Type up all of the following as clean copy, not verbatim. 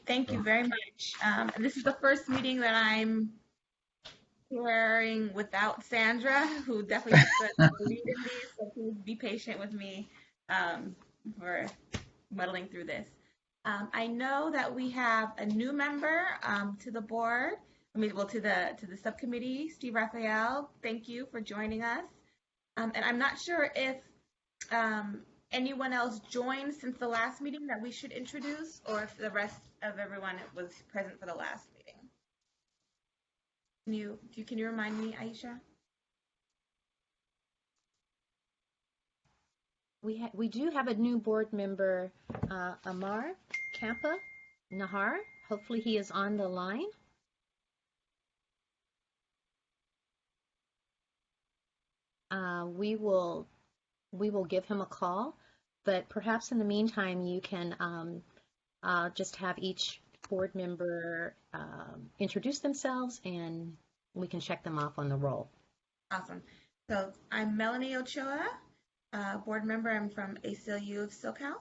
Thank you very much. And this is the first meeting that I'm chairing without Sandra, who definitely took the lead in these, so please be patient with me for muddling through this. I know that we have a new member to the board. To the subcommittee, Steve Raphael. Thank you for joining us. And I'm not sure if anyone else joined since the last meeting that we should introduce, or if the rest of everyone was present for the last meeting. Can you remind me, Aisha? We do have a new board member, Amar Kampa Nahar. Hopefully he is on the line. We will give him a call, but perhaps in the meantime you can just have each board member introduce themselves and we can check them off on the roll. Awesome. So I'm Melanie Ochoa, board member. I'm from ACLU of SoCal.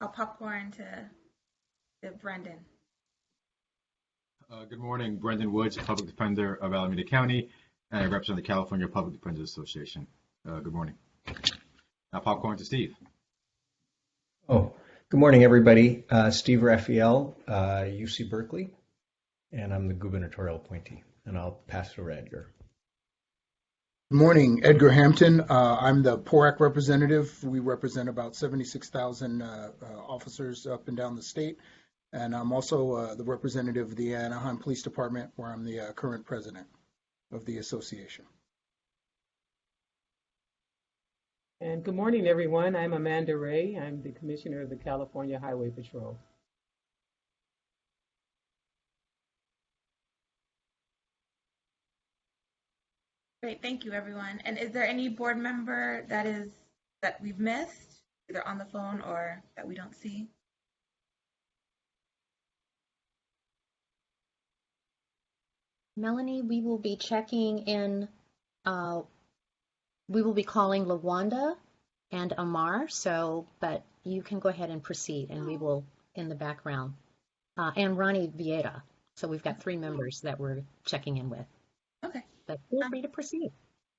I'll popcorn to Brendan. Good morning, Brendan Woods, Public Defender of Alameda County, and I represent the California Public Defenders Association. Good morning. Now popcorn to Steve. Oh, good morning, everybody. Steve Raphael, UC Berkeley, and I'm the gubernatorial appointee, and I'll pass it over to Edgar. Good morning, Edgar Hampton. I'm the PORAC representative. We represent about 76,000 officers up and down the state. And I'm also the representative of the Anaheim Police Department, where I'm the current president of the association. And good morning, everyone. I'm Amanda Ray. I'm the commissioner of the California Highway Patrol. Great, thank you, everyone. And is there any board member that we've missed, either on the phone or that we don't see? Melanie, we will be checking in, we will be calling LaWanda and Amar, but you can go ahead and proceed and we will in the background. And Ronnie Vieira. So we've got 3 members that we're checking in with. Okay. But feel free to proceed.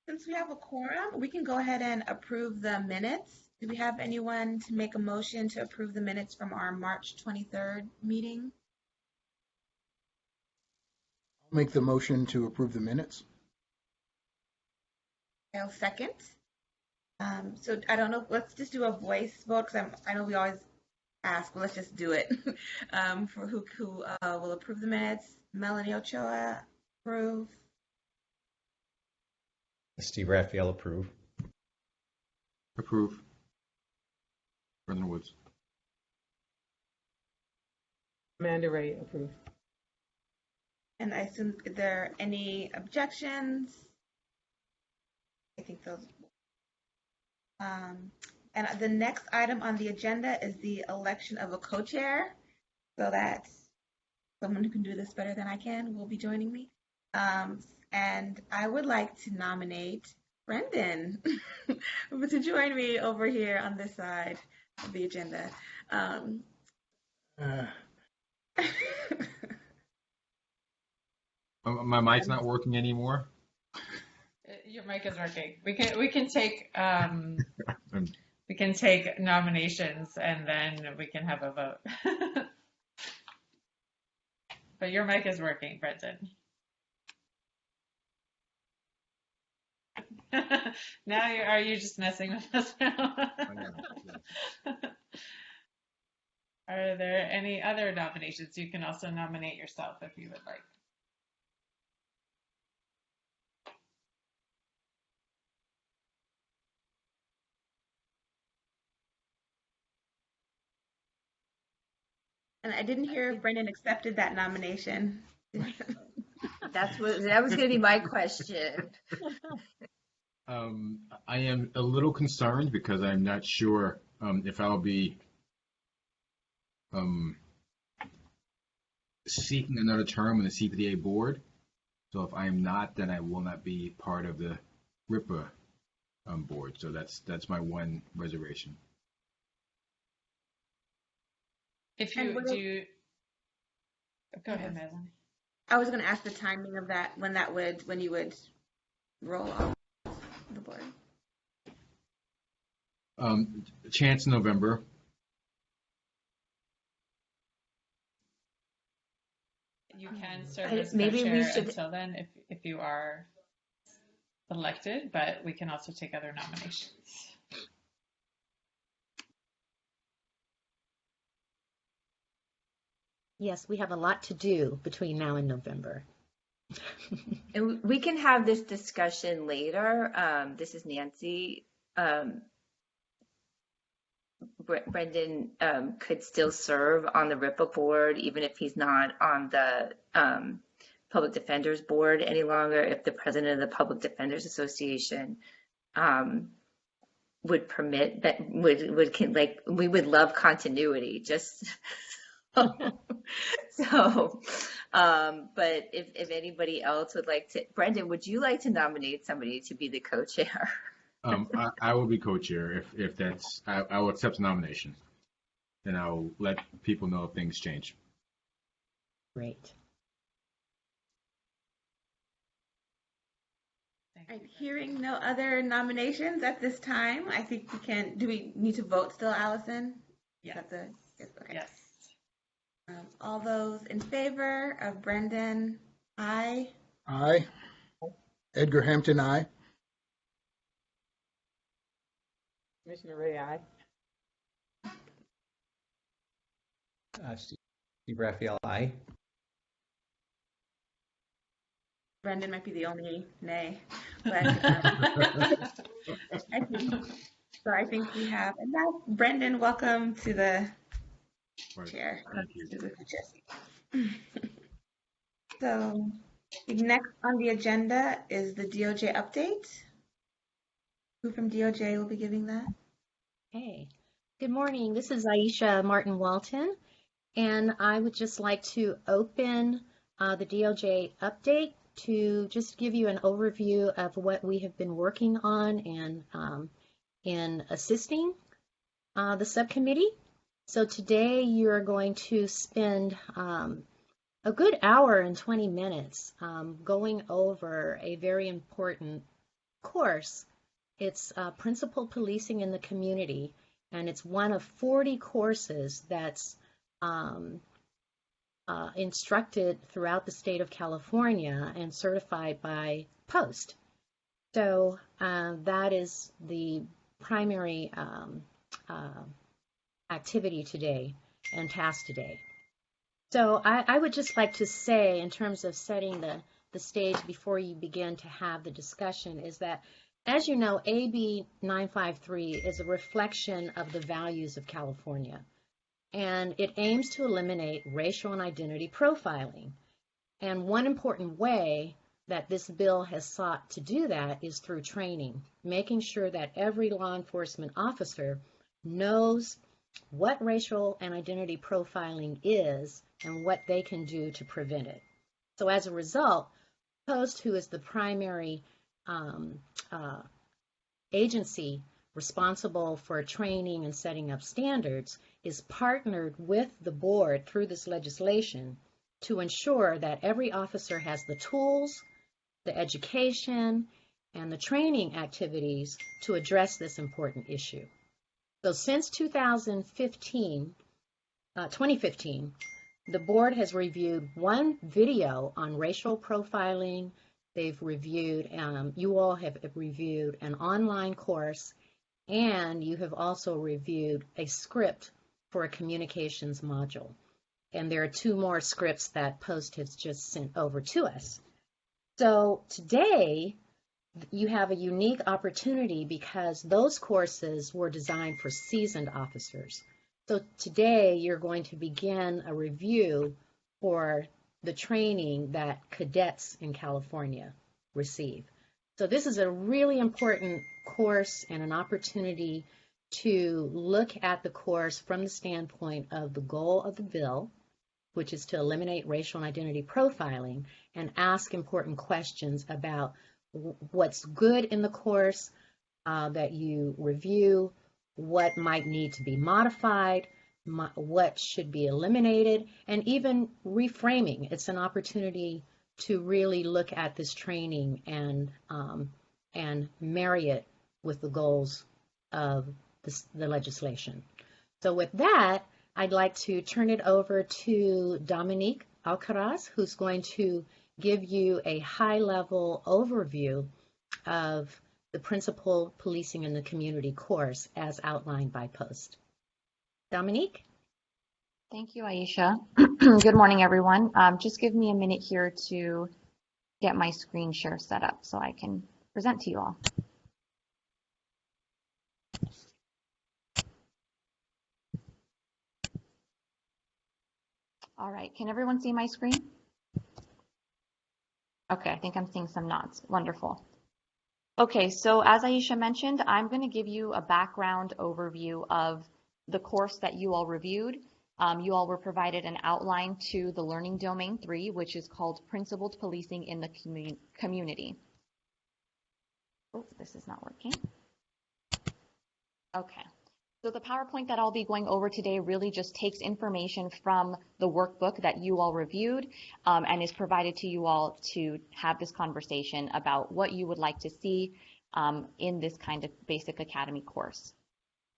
Since we have a quorum, we can go ahead and approve the minutes. Do we have anyone to make a motion to approve the minutes from our March 23rd meeting? Make the motion to approve the minutes. I'll second. So I don't know, let's just do a voice vote because I know we always ask, but let's just do it. For who will approve the minutes. Melanie Ochoa, approve. Steve Raphael, approve. Approve. Brendan Woods. Amanda Ray, approve. And I assume, are there any objections? I think those. And the next item on the agenda is the election of a co-chair. So that someone who can do this better than I can will be joining me. And I would like to nominate Brendan to join me over here on this side of the agenda. My mic's not working anymore. Your mic is working. We can take nominations and then we can have a vote. But your mic is working, Brendan. Now are you just messing with us now? Are there any other nominations? You can also nominate yourself if you would like. And I didn't hear if Brendan accepted that nomination. That was going to be my question. I am a little concerned because I'm not sure if I'll be seeking another term on the CPDA board. So if I'm not, then I will not be part of the RIPA board. So that's my one reservation. If And you what do, go ahead, Madeline. I was going to ask the timing of that, when you would roll off the board. Chance in November. You can serve as Maybe we co-chair should- until then if you are elected, but we can also take other nominations. Yes, we have a lot to do between now and November. And we can have this discussion later. This is Nancy. Brendan could still serve on the RIPA board, even if he's not on the Public Defenders Board any longer, if the president of the Public Defenders Association would permit that, we would love continuity, just so, but if anybody else would like to, Brendan, would you like to nominate somebody to be the co-chair? I will be co-chair if that's, I will accept the nomination. And I'll let people know if things change. Great. I'm hearing no other nominations at this time. I think we can, do we need to vote still, Allison? Yes. Okay. Yes. All those in favor of Brendan, aye. Aye. Edgar Hampton, aye. Commissioner Ray, aye. Steve Raphael, aye. Brendan might be the only nay, but I think we have. And now, Brendan, welcome to the chair. Thank you. So, next on the agenda is the DOJ update. Who from DOJ will be giving that? Hey, good morning. This is Aisha Martin Walton, and I would just like to open the DOJ update to just give you an overview of what we have been working on and in assisting the subcommittee. So today you're going to spend a good hour and 20 minutes going over a very important course. It's Principal Policing in the Community, and it's one of 40 courses that's instructed throughout the state of California and certified by POST. So that is the primary activity today and task today. So I would just like to say, in terms of setting the stage before you begin to have the discussion, is that, as you know, AB 953 is a reflection of the values of California, and it aims to eliminate racial and identity profiling. And one important way that this bill has sought to do that is through training, making sure that every law enforcement officer knows what racial and identity profiling is and what they can do to prevent it. So as a result, POST, who is the primary agency responsible for training and setting up standards, is partnered with the board through this legislation to ensure that every officer has the tools, the education, and the training activities to address this important issue. So since 2015, the board has reviewed one video on racial profiling. They've reviewed, you all have reviewed an online course, and you have also reviewed a script for a communications module. And there are 2 more scripts that POST has just sent over to us. So today, you have a unique opportunity because those courses were designed for seasoned officers. So today, you're going to begin a review for the training that cadets in California receive. So this is a really important course and an opportunity to look at the course from the standpoint of the goal of the bill, which is to eliminate racial and identity profiling, and ask important questions about what's good in the course that you review, what might need to be modified, what should be eliminated, and even reframing. It's an opportunity to really look at this training and marry it with the goals of the legislation. So with that, I'd like to turn it over to Dominique Alcaraz, who's going to give you a high-level overview of the Principled Policing in the Community course as outlined by POST. Dominique? Thank you, Aisha. Good morning, everyone. Just give me a minute here to get my screen share set up so I can present to you all. All right, can everyone see my screen? Okay, I think I'm seeing some nods. Wonderful. Okay, so as Aisha mentioned, I'm going to give you a background overview of the course that you all reviewed. You all were provided an outline to the Learning Domain 3, which is called Principled Policing in the Community. Oh, this is not working. Okay. So the PowerPoint that I'll be going over today really just takes information from the workbook that you all reviewed and is provided to you all to have this conversation about what you would like to see in this kind of basic academy course.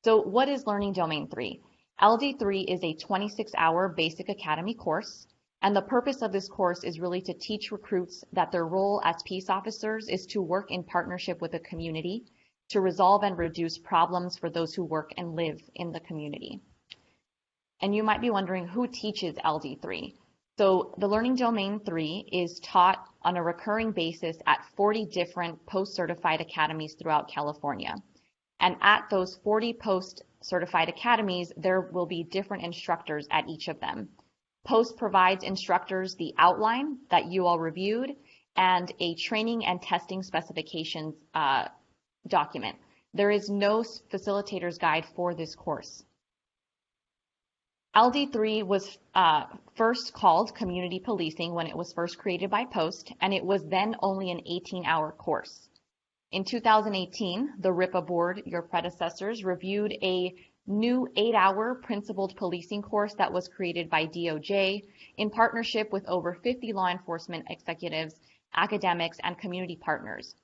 So what is Learning Domain 3? LD3 is a 26-hour basic academy course, and the purpose of this course is really to teach recruits that their role as peace officers is to work in partnership with the community to resolve and reduce problems for those who work and live in the community. And you might be wondering, who teaches LD3? So the Learning Domain 3 is taught on a recurring basis at 40 different post-certified academies throughout California. And at those 40 post-certified academies, there will be different instructors at each of them. POST provides instructors the outline that you all reviewed and a training and testing specifications document. There is no facilitator's guide for this course. LD3 was first called Community Policing when it was first created by POST, and it was then only an 18-hour course. In 2018, the RIPA board, your predecessors, reviewed a new 8-hour Principled Policing course that was created by DOJ in partnership with over 50 law enforcement executives, academics, and community partners.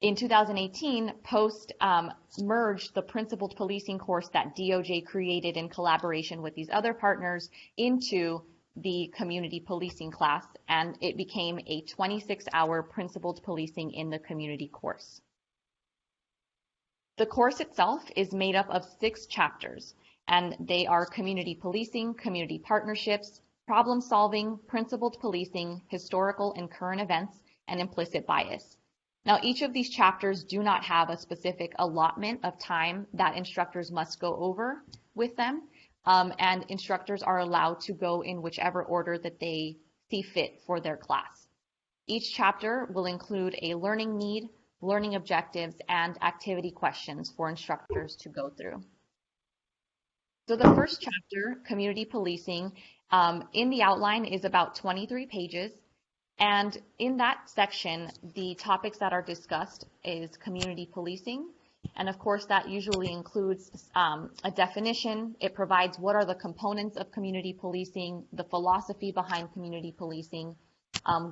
In 2018, POST merged the Principled Policing course that DOJ created in collaboration with these other partners into the Community Policing class, and it became a 26-hour Principled Policing in the Community course. The course itself is made up of 6 chapters, and they are Community Policing, Community Partnerships, Problem Solving, Principled Policing, Historical and Current Events, and Implicit Bias. Now, each of these chapters do not have a specific allotment of time that instructors must go over with them, and instructors are allowed to go in whichever order that they see fit for their class. Each chapter will include a learning need, learning objectives, and activity questions for instructors to go through. So the first chapter, Community Policing, in the outline is about 23 pages. And in that section, the topics that are discussed is community policing. And of course, that usually includes a definition. It provides what are the components of community policing, the philosophy behind community policing,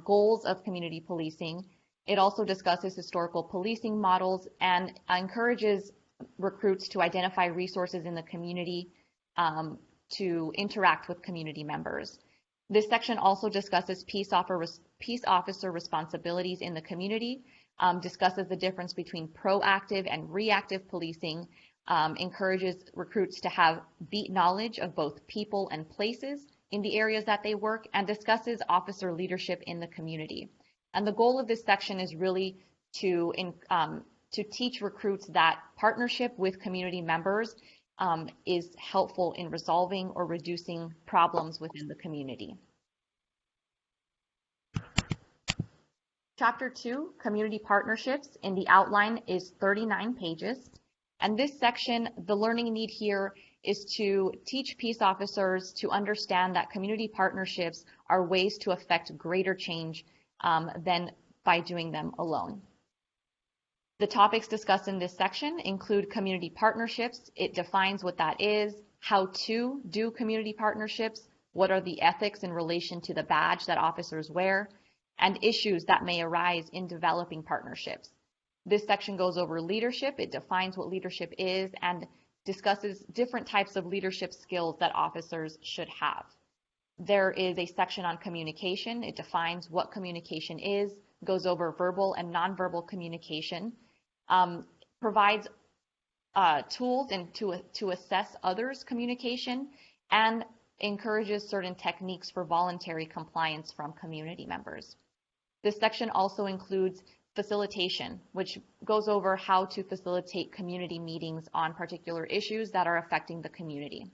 goals of community policing. It also discusses historical policing models and encourages recruits to identify resources in the community to interact with community members. This section also discusses peace officer responsibilities in the community, discusses the difference between proactive and reactive policing, encourages recruits to have deep knowledge of both people and places in the areas that they work, and discusses officer leadership in the community. And the goal of this section is really to teach recruits that partnership with community members is helpful in resolving or reducing problems within the community. Chapter 2, Community Partnerships, in the outline is 39 pages. And this section, the learning need here is to teach peace officers to understand that community partnerships are ways to affect greater change than by doing them alone. The topics discussed in this section include community partnerships. It defines what that is, how to do community partnerships, what are the ethics in relation to the badge that officers wear, and issues that may arise in developing partnerships. This section goes over leadership. It defines what leadership is and discusses different types of leadership skills that officers should have. There is a section on communication. It defines what communication is, goes over verbal and nonverbal communication, provides tools to assess others' communication, and encourages certain techniques for voluntary compliance from community members. This section also includes facilitation, which goes over how to facilitate community meetings on particular issues that are affecting the community.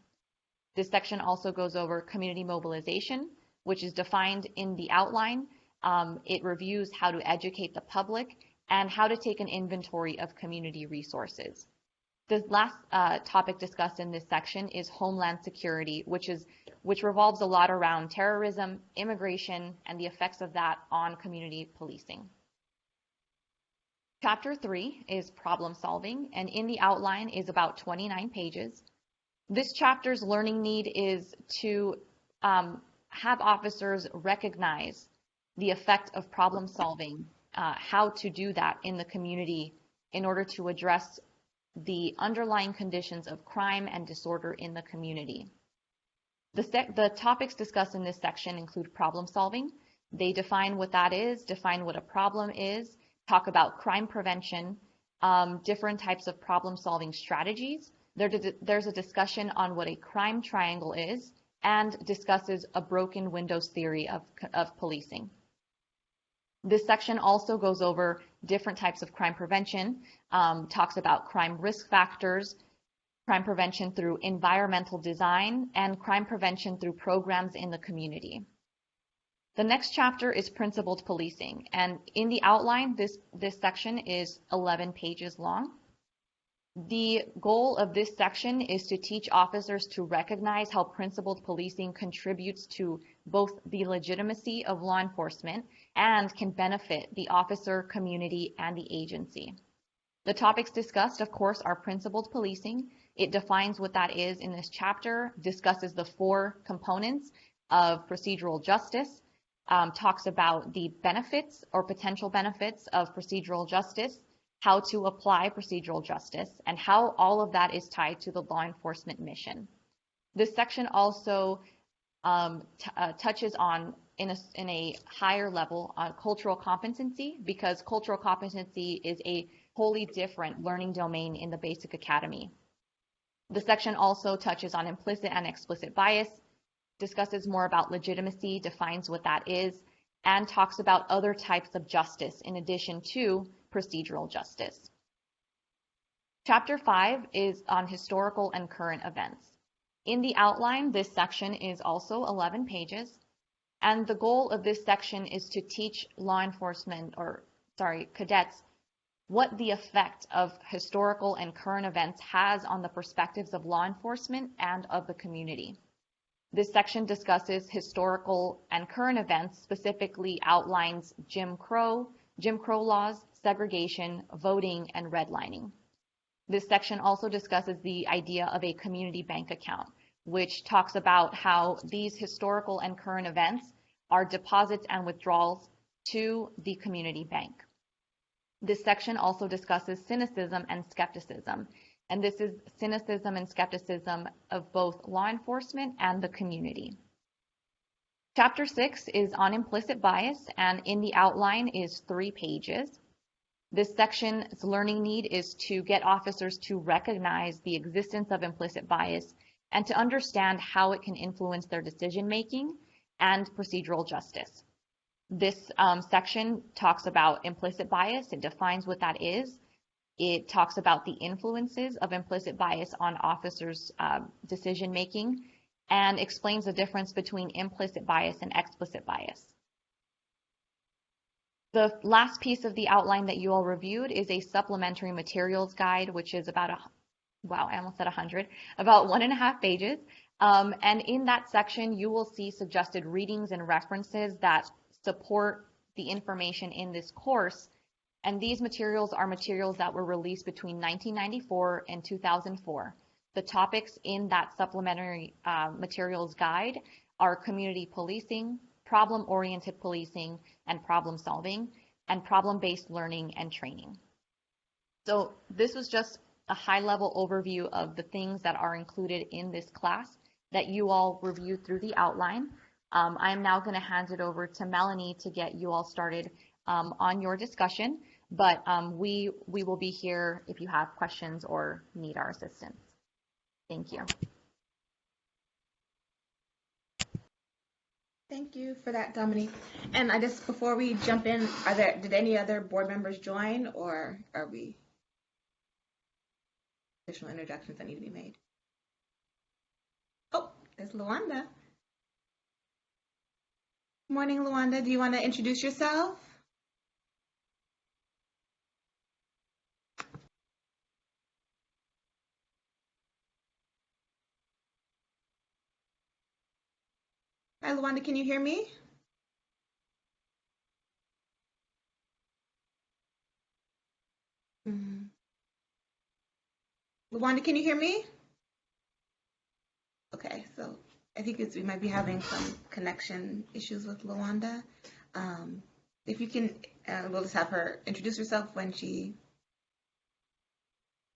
This section also goes over community mobilization, which is defined in the outline. It reviews how to educate the public and how to take an inventory of community resources. The last topic discussed in this section is Homeland Security, which revolves a lot around terrorism, immigration, and the effects of that on community policing. Chapter 3 is Problem Solving, and in the outline is about 29 pages. This chapter's learning need is to have officers recognize the effect of problem solving, how to do that in the community in order to address the underlying conditions of crime and disorder in the community. The topics discussed in this section include problem solving. They define what that is, define what a problem is, talk about crime prevention, different types of problem solving strategies. There's a discussion on what a crime triangle is and discusses a broken windows theory of policing. This section also goes over different types of crime prevention, talks about crime risk factors, crime prevention through environmental design, and crime prevention through programs in the community. The next chapter is principled policing, and in the outline, this section is 11 pages long. The goal of this section is to teach officers to recognize how principled policing contributes to both the legitimacy of law enforcement and can benefit the officer, community, and the agency. The topics discussed, of course, are principled policing. It defines what that is in this chapter, discusses the 4 components of procedural justice, talks about the benefits or potential benefits of procedural justice, how to apply procedural justice, and how all of that is tied to the law enforcement mission. This section also touches on, in a higher level, on cultural competency, because cultural competency is a wholly different learning domain in the basic academy. The section also touches on implicit and explicit bias, discusses more about legitimacy, defines what that is, and talks about other types of justice in addition to procedural justice. Chapter 5 is on historical and current events. In the outline, this section is also 11 pages, and the goal of this section is to teach cadets what the effect of historical and current events has on the perspectives of law enforcement and of the community. This section discusses historical and current events, specifically outlines Jim Crow laws, segregation, voting, and redlining. This section also discusses the idea of a community bank account, which talks about how these historical and current events are deposits and withdrawals to the community bank. This section also discusses cynicism and skepticism, and this is cynicism and skepticism of both law enforcement and the community. Chapter 6 is on implicit bias, and in the outline is 3 pages. This section's learning need is to get officers to recognize the existence of implicit bias and to understand how it can influence their decision-making and procedural justice. This section talks about implicit bias. It defines what that is. It talks about the influences of implicit bias on officers' decision-making and explains the difference between implicit bias and explicit bias. The last piece of the outline that you all reviewed is a supplementary materials guide, which is about I almost said 100, about 1.5 pages. And in that section, you will see suggested readings and references that support the information in this course. And these materials are materials that were released between 1994 and 2004. The topics in that supplementary materials guide are community policing, problem-oriented policing and problem solving, and problem-based learning and training. So this was just a high-level overview of the things that are included in this class that you all reviewed through the outline. I am now going to hand it over to Melanie to get you all started on your discussion, but we will be here if you have questions or need our assistance. Thank you. Thank you for that, Dominique. And I just, before we jump in, did any other board members join, or are we additional introductions that need to be made? Oh, there's Luanda. Morning, Luanda. Do you want to introduce yourself? Hi, Luanda, can you hear me? Luanda, can you hear me? Okay, so I think we might be having some connection issues with Luanda. If you can, we'll just have her introduce herself when she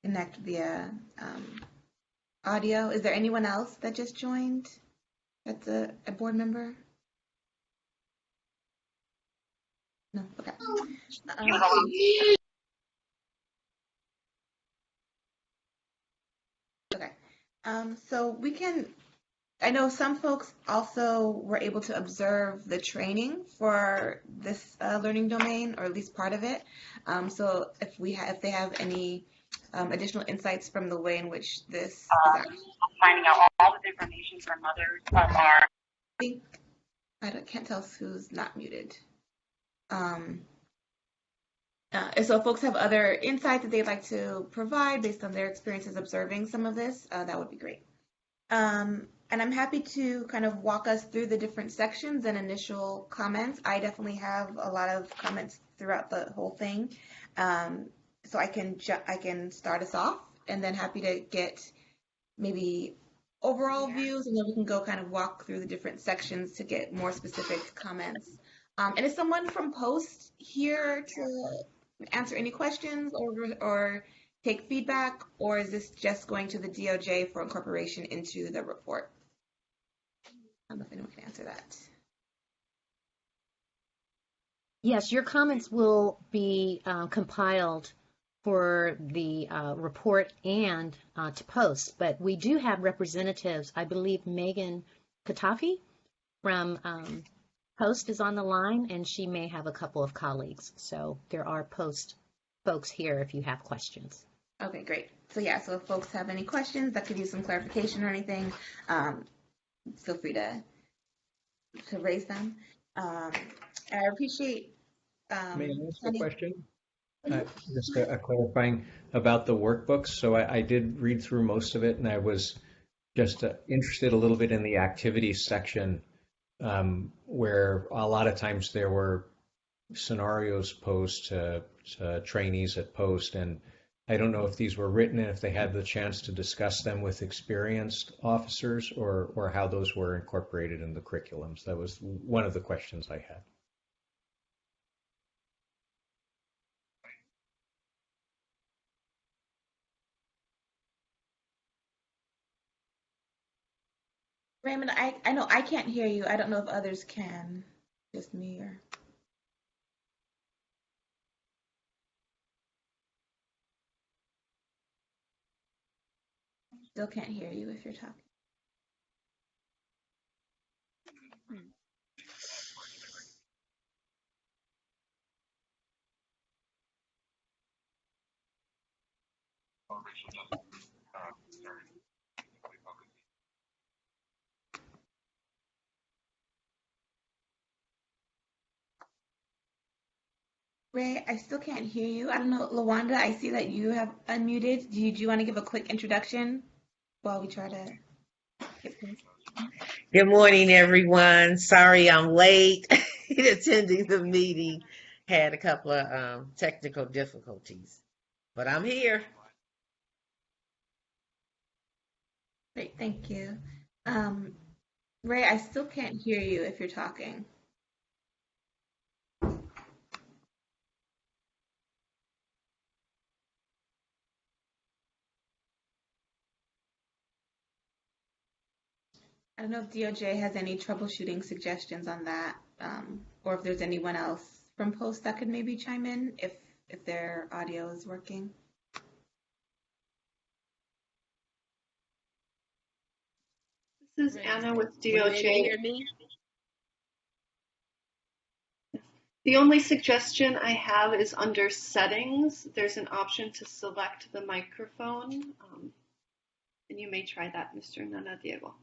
connect via audio. Is there anyone else that just joined that's a board member? No, okay. Okay, so we can, I know some folks also were able to observe the training for this learning domain, or at least part of it. So if they have any additional insights from the way in which this is actually finding out all the information from others from our. I can't tell who's not muted. So if folks have other insights that they'd like to provide based on their experiences observing some of this, that would be great. And I'm happy to kind of walk us through the different sections and initial comments. I definitely have a lot of comments throughout the whole thing. So I can start us off, and then happy to get maybe overall views, and then we can go kind of walk through the different sections to get more specific comments. And is someone from Post here to answer any questions or take feedback, or is this just going to the DOJ for incorporation into the report? I don't know if anyone can answer that. Yes, your comments will be compiled for the report and to Post, but we do have representatives. I believe Megan Katafi from Post is on the line, and she may have a couple of colleagues. So there are Post folks here if you have questions. Okay, great. So yeah, so if folks have any questions that could use some clarification or anything, feel free to raise them. I appreciate. May I ask a question? Just a clarifying about the workbooks. So I did read through most of it, and I was just interested a little bit in the activities section, where a lot of times there were scenarios posed to trainees at Post, and I don't know if these were written and if they had the chance to discuss them with experienced officers, or how those were incorporated in the curriculums. That was one of the questions I had. Raymond, I know I can't hear you. I don't know if others can. Just me or. Still can't hear you if you're talking. Ray, I still can't hear you. I don't know, Lawanda, I see that you have unmuted. Do you want to give a quick introduction while we try to get things? Good morning, everyone. Sorry I'm late in attending the meeting. Had a couple of technical difficulties, but I'm here. Great, thank you. Ray, I still can't hear you if you're talking. I don't know if DOJ has any troubleshooting suggestions on that, or if there's anyone else from Post that could maybe chime in if their audio is working. This is Anna with Can DOJ. you hear me? The only suggestion I have is under settings, there's an option to select the microphone. And you may try that, Mr. Nana Diego.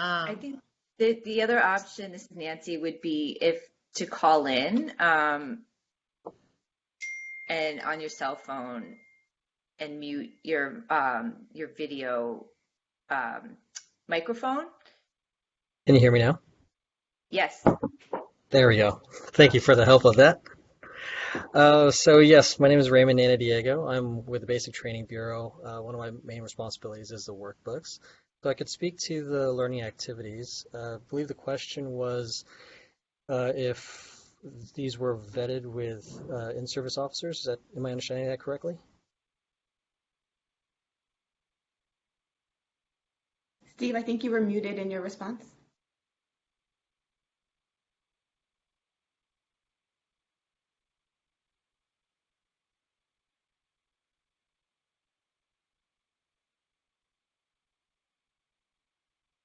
I think the other option, this is Nancy, would be if to call in and on your cell phone and mute your video microphone. Can you hear me now? Yes. There we go. Thank you for the help of that. So yes, my name is Raymond Nana Diego. I'm with the Basic Training Bureau. One of my main responsibilities is the workbooks. So I could speak to the learning activities. I believe the question was if these were vetted with in-service officers. Am I understanding that correctly? Steve, I think you were muted in your response.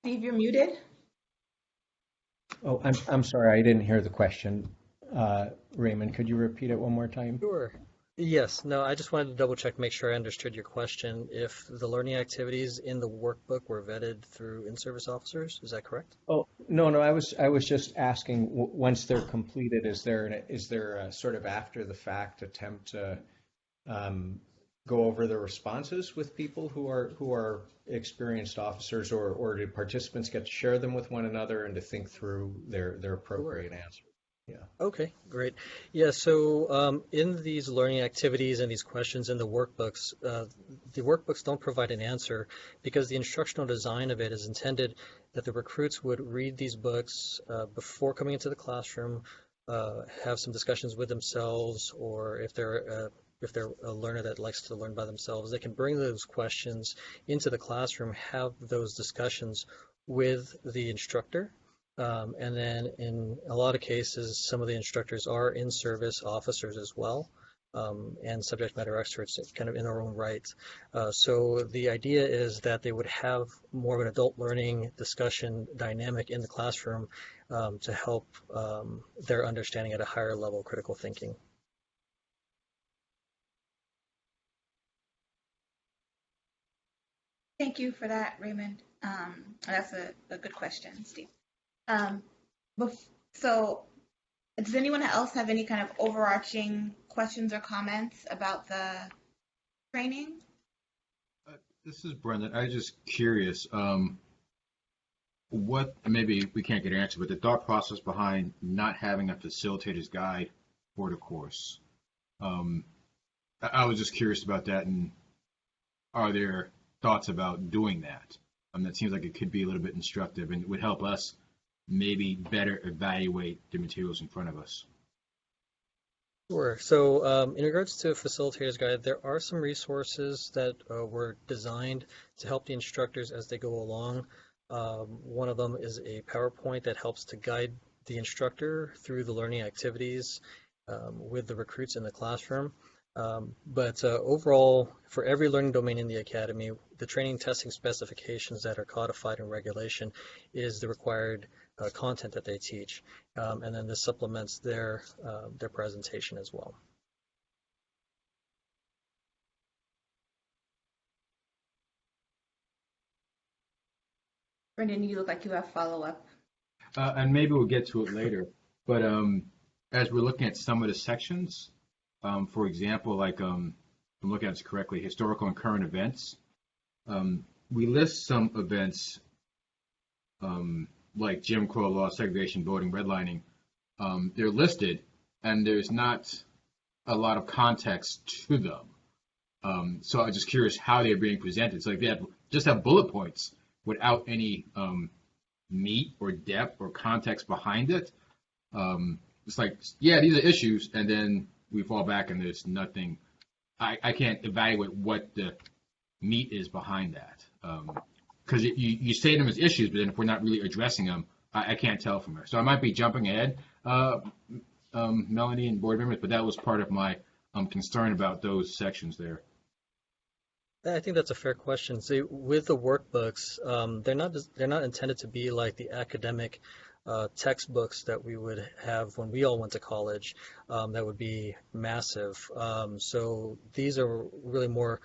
Steve, you're muted. Oh, I'm sorry, I didn't hear the question. Raymond, could you repeat it one more time? Sure. Yes. No, I just wanted to double check, make sure I understood your question. If the learning activities in the workbook were vetted through in-service officers, is that correct? Oh, no, I was just asking, once they're completed, is there a sort of after the fact attempt to go over the responses with people who are experienced officers, or do participants get to share them with one another and to think through their appropriate answer? Yeah. Okay, great. Yeah, so in these learning activities and these questions in the workbooks don't provide an answer because the instructional design of it is intended that the recruits would read these books before coming into the classroom, have some discussions with themselves, or if they're a learner that likes to learn by themselves, they can bring those questions into the classroom, have those discussions with the instructor. And then in a lot of cases, some of the instructors are in-service officers as well, and subject matter experts kind of in their own right. So the idea is that they would have more of an adult learning discussion dynamic in the classroom to help their understanding at a higher level of critical thinking. Thank you for that, Raymond. That's a good question, Steve. So does anyone else have any kind of overarching questions or comments about the training? This is Brendan. I was just curious, what, maybe we can't get an answer, but the thought process behind not having a facilitator's guide for the course. I was just curious about that, and are there thoughts about doing that? That seems like it could be a little bit instructive, and it would help us maybe better evaluate the materials in front of us. Sure. So in regards to a facilitator's guide, there are some resources that were designed to help the instructors as they go along. One of them is a PowerPoint that helps to guide the instructor through the learning activities with the recruits in the classroom. But overall, for every learning domain in the Academy, the training testing specifications that are codified in regulation is the required content that they teach, and then this supplements their presentation as well. Brendan, you look like you have follow-up. And maybe we'll get to it later, but as we're looking at some of the sections, for example, like, if I'm looking at this correctly, historical and current events, we list some events like Jim Crow law, segregation, voting, redlining. They're listed, and there's not a lot of context to them. So I'm just curious how they're being presented. So like they just have bullet points without any meat or depth or context behind it. It's like, yeah, these are issues, and then we fall back and there's nothing. I can't evaluate what the meat is behind that. Because you say them as issues, but then if we're not really addressing them, I can't tell from there. So I might be jumping ahead, Melanie and board members, but that was part of my concern about those sections there. I think that's a fair question. See, with the workbooks, they're not intended to be like the academic textbooks that we would have when we all went to college. That would be massive. So these are really more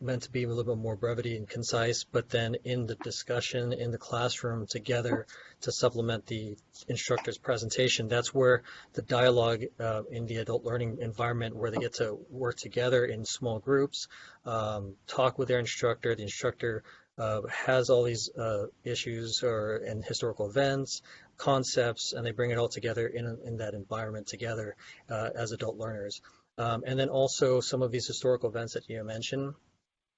meant to be a little bit more brevity and concise, but then in the discussion in the classroom together to supplement the instructor's presentation, that's where the dialogue in the adult learning environment, where they get to work together in small groups, talk with their instructor. The instructor has all these issues and historical events, concepts, and they bring it all together in that environment together as adult learners. And then also some of these historical events that you mentioned,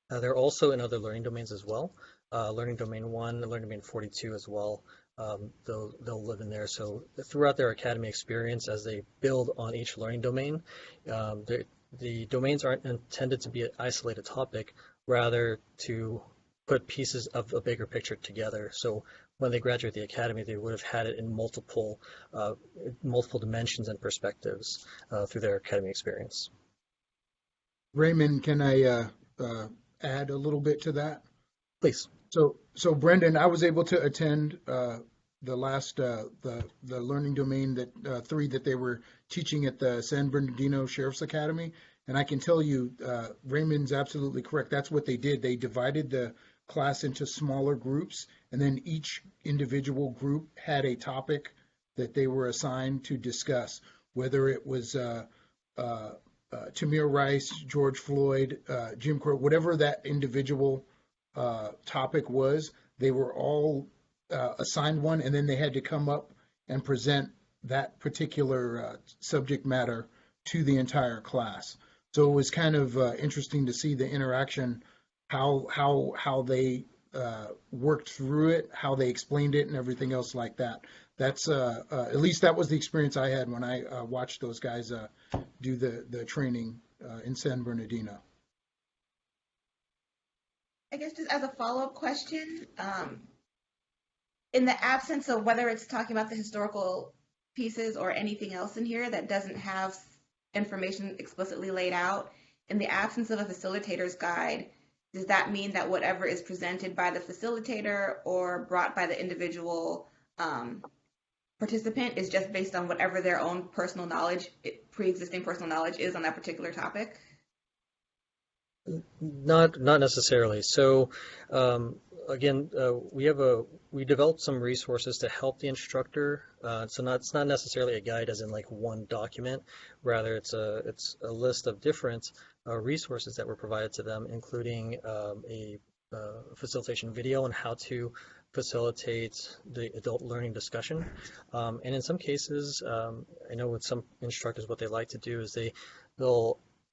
they're also in other learning domains as well. Learning domain 1, learning domain 42 as well. They'll live in there. So throughout their academy experience, as they build on each learning domain, the domains aren't intended to be an isolated topic, rather to put pieces of a bigger picture together. So when they graduate the academy, they would have had it in multiple dimensions and perspectives through their academy experience. Raymond, can I add a little bit to that? Please. So Brendan, I was able to attend the last the learning domain 3 that they were teaching at the San Bernardino Sheriff's Academy, and I can tell you, Raymond's absolutely correct. That's what they did. They divided the class into smaller groups, and then each individual group had a topic that they were assigned to discuss, whether it was Tamir Rice, George Floyd, Jim Crow, whatever that individual topic was. They were all assigned one, and then they had to come up and present that particular subject matter to the entire class. So it was kind of interesting to see the interaction, how they worked through it, how they explained it, and everything else like that. That's at least that was the experience I had when I watched those guys do the training in San Bernardino. I guess just as a follow-up question, in the absence of whether it's talking about the historical pieces or anything else in here that doesn't have information explicitly laid out, in the absence of a facilitator's guide, does that mean that whatever is presented by the facilitator or brought by the individual participant is just based on whatever their own personal knowledge, pre-existing personal knowledge is on that particular topic? Not necessarily. So again, we developed some resources to help the instructor. So it's not necessarily a guide as in like one document. Rather, it's a list of different resources that were provided to them, including a facilitation video on how to facilitate the adult learning discussion. And in some cases, I know with some instructors, what they like to do is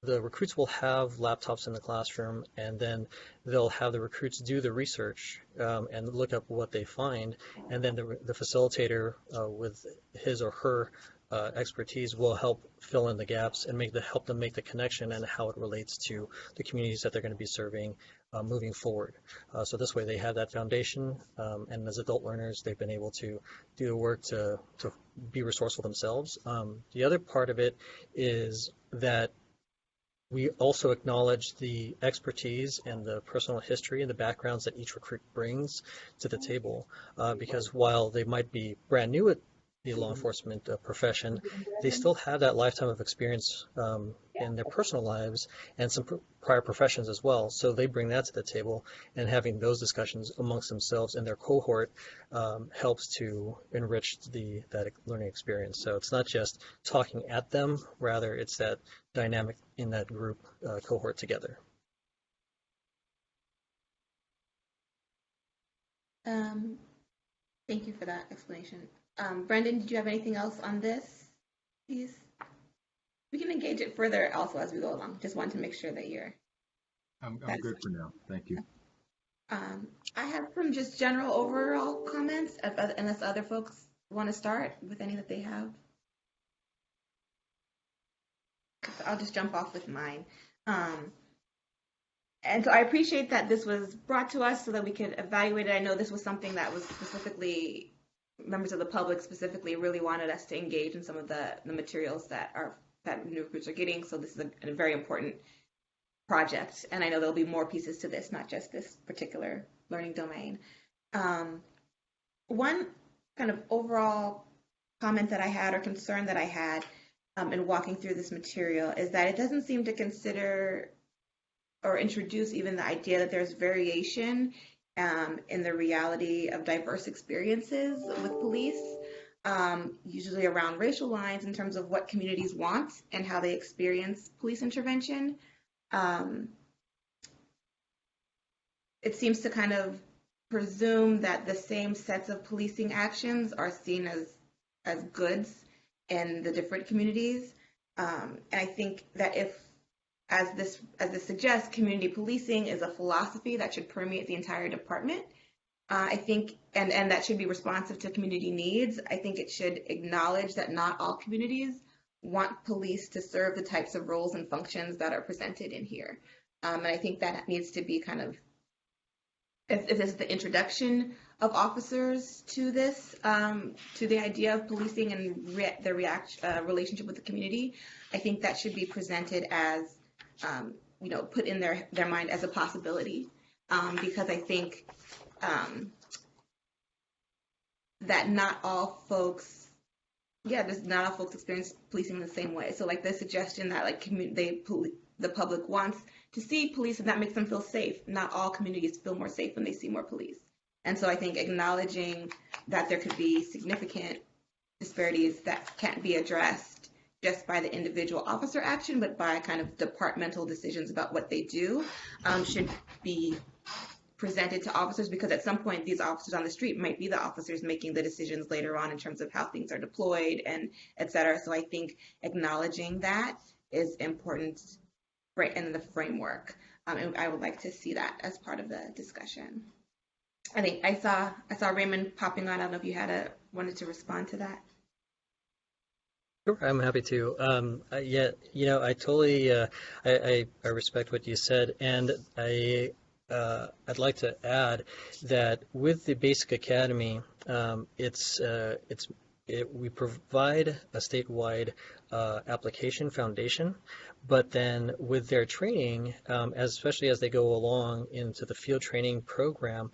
the recruits will have laptops in the classroom, and then they'll have the recruits do the research and look up what they find, and then the facilitator with his or her expertise will help fill in the gaps and help them make the connection and how it relates to the communities that they're going to be serving moving forward. So this way they have that foundation, and as adult learners, they've been able to do the work to be resourceful themselves. The other part of it is that we also acknowledge the expertise and the personal history and the backgrounds that each recruit brings to the table, because while they might be brand new at the law enforcement profession, they still have that lifetime of experience in their personal lives and some prior professions as well. So they bring that to the table, and having those discussions amongst themselves and their cohort helps to enrich that learning experience. So it's not just talking at them, rather it's that dynamic in that group cohort together. Thank you for that explanation. Brendan, did you have anything else on this? please. We can engage it further also as we go along. Just want to make sure that you're. I'm good for now. Thank you. I have some just general overall comments, unless other folks want to start with any that they have. I'll just jump off with mine. And so I appreciate that this was brought to us so that we could evaluate it. I know this was something that was specifically, members of the public specifically really wanted us to engage in some of the materials that new recruits are getting. So this is a very important project. And I know there'll be more pieces to this, not just this particular learning domain. One kind of overall comment that I had or concern that I had in walking through this material is that it doesn't seem to consider or introduce even the idea that there's variation in the reality of diverse experiences with police, usually around racial lines in terms of what communities want and how they experience police intervention. It seems to kind of presume that the same sets of policing actions are seen as goods in the different communities. And I think that if, as this suggests, community policing is a philosophy that should permeate the entire department, I think, and that should be responsive to community needs. I think it should acknowledge that not all communities want police to serve the types of roles and functions that are presented in here. And I think that needs to be kind of, if this is the introduction of officers to this, to the idea of policing and the relationship with the community, I think that should be presented as, put in their mind as a possibility, because I think that not all folks experience policing in the same way. So like the suggestion that like the public wants to see police and that makes them feel safe. Not all communities feel more safe when they see more police. And so I think acknowledging that there could be significant disparities that can't be addressed just by the individual officer action, but by kind of departmental decisions about what they do, should be presented to officers, because at some point these officers on the street might be the officers making the decisions later on in terms of how things are deployed and et cetera. So I think acknowledging that is important in the framework. And I would like to see that as part of the discussion. I think I saw Raymond popping on. I don't know if you wanted to respond to that. Sure, I'm happy to. I totally I respect what you said, and I'd like to add that with the Basic Academy, we provide a statewide application foundation, but then with their training, especially as they go along into the field training program,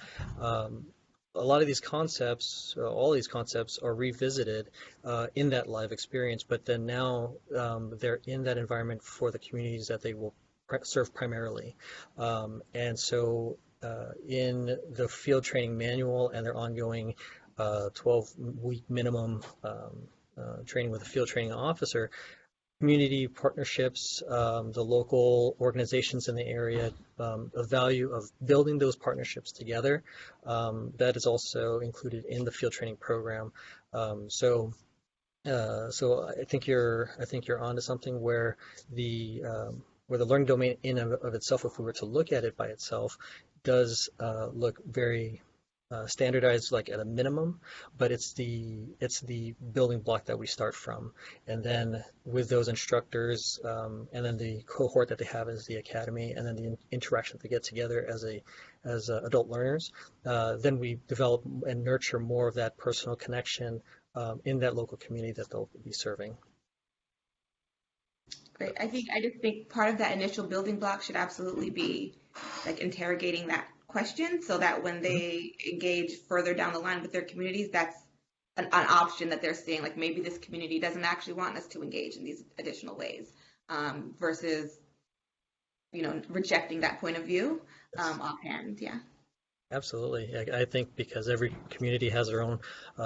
a lot of these concepts, all these concepts are revisited in that live experience, but then now they're in that environment for the communities that they will serve primarily. And so in the field training manual and their ongoing 12-week minimum training with a field training officer, community partnerships, the local organizations in the area, the value of building those partnerships together, that is also included in the field training program. So I think you're onto something where the learning domain in and of itself, if we were to look at it by itself, does look very standardized, like at a minimum, but it's the building block that we start from, and then with those instructors, and then the cohort that they have as the academy, and then the interaction that they get together as adult learners, then we develop and nurture more of that personal connection in that local community that they'll be serving. Great. I just think part of that initial building block should absolutely be like interrogating that question, so that when they engage further down the line with their communities, that's an option that they're seeing, like maybe this community doesn't actually want us to engage in these additional ways, versus rejecting that point of view offhand. Yeah. Absolutely. I think because every community has their own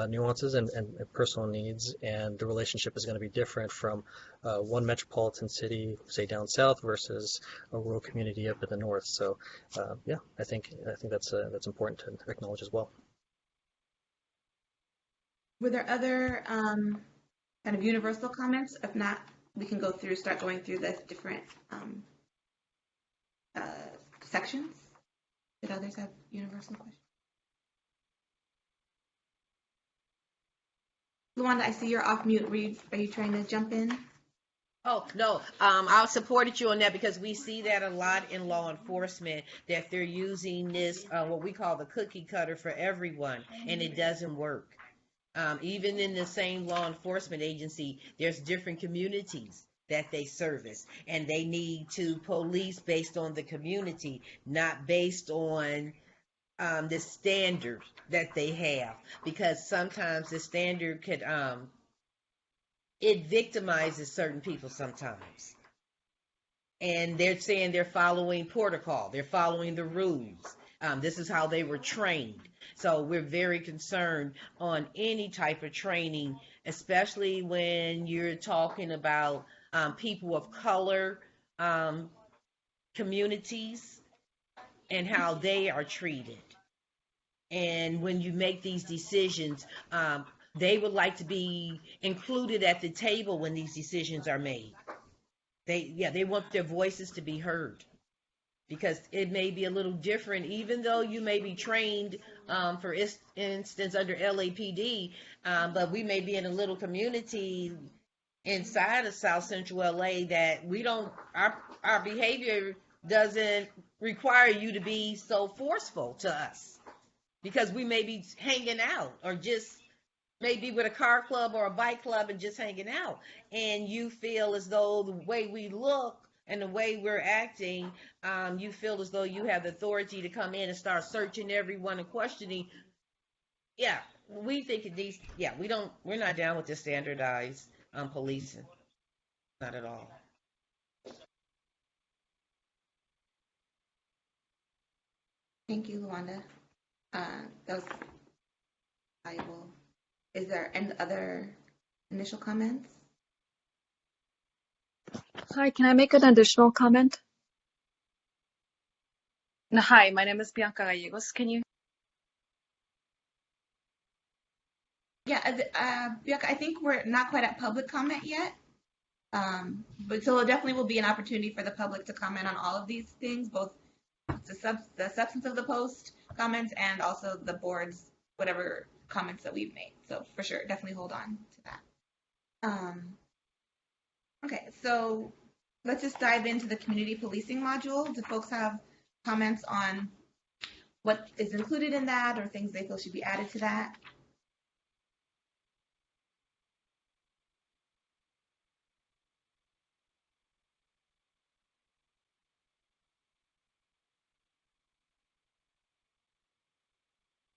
nuances and personal needs, and the relationship is going to be different from one metropolitan city, say down south, versus a rural community up in the north. So, I think that's important to acknowledge as well. Were there other kind of universal comments? If not, we can start going through the different sections. Did others have universal questions? Luanda, I see you're off mute. Are you trying to jump in? Oh, no, I supported you on that because we see that a lot in law enforcement, that they're using this, what we call the cookie cutter for everyone, and it doesn't work. Even in the same law enforcement agency, there's different communities that they service, and they need to police based on the community, not based on the standard that they have, because sometimes the standard could it victimizes certain people sometimes. And they're saying they're following protocol, they're following the rules. This is how they were trained. So we're very concerned on any type of training, especially when you're talking about people of color communities and how they are treated. And when you make these decisions, they would like to be included at the table when these decisions are made. They want their voices to be heard, because it may be a little different, even though you may be trained, for instance, under LAPD, but we may be in a little community inside of South Central LA that our behavior doesn't require you to be so forceful to us, because we may be hanging out or just maybe with a car club or a bike club and just hanging out, and you feel as though the way we look and the way we're acting, you feel as though you have the authority to come in and start searching everyone and questioning. Yeah, we think it needs, we're not down with the standardized policing. Not at all. Thank you, Luanda. That was valuable. Is there any other initial comments? Hi, can I make an additional comment? Hi, my name is Bianca Gallegos. Can you? Yeah, Bianca, I think we're not quite at public comment yet. But so it definitely will be an opportunity for the public to comment on all of these things, both the substance of the post comments and also the board's whatever comments that we've made. So for sure, definitely hold on to that. Okay, so let's just dive into the community policing module. Do folks have comments on what is included in that or things they feel should be added to that?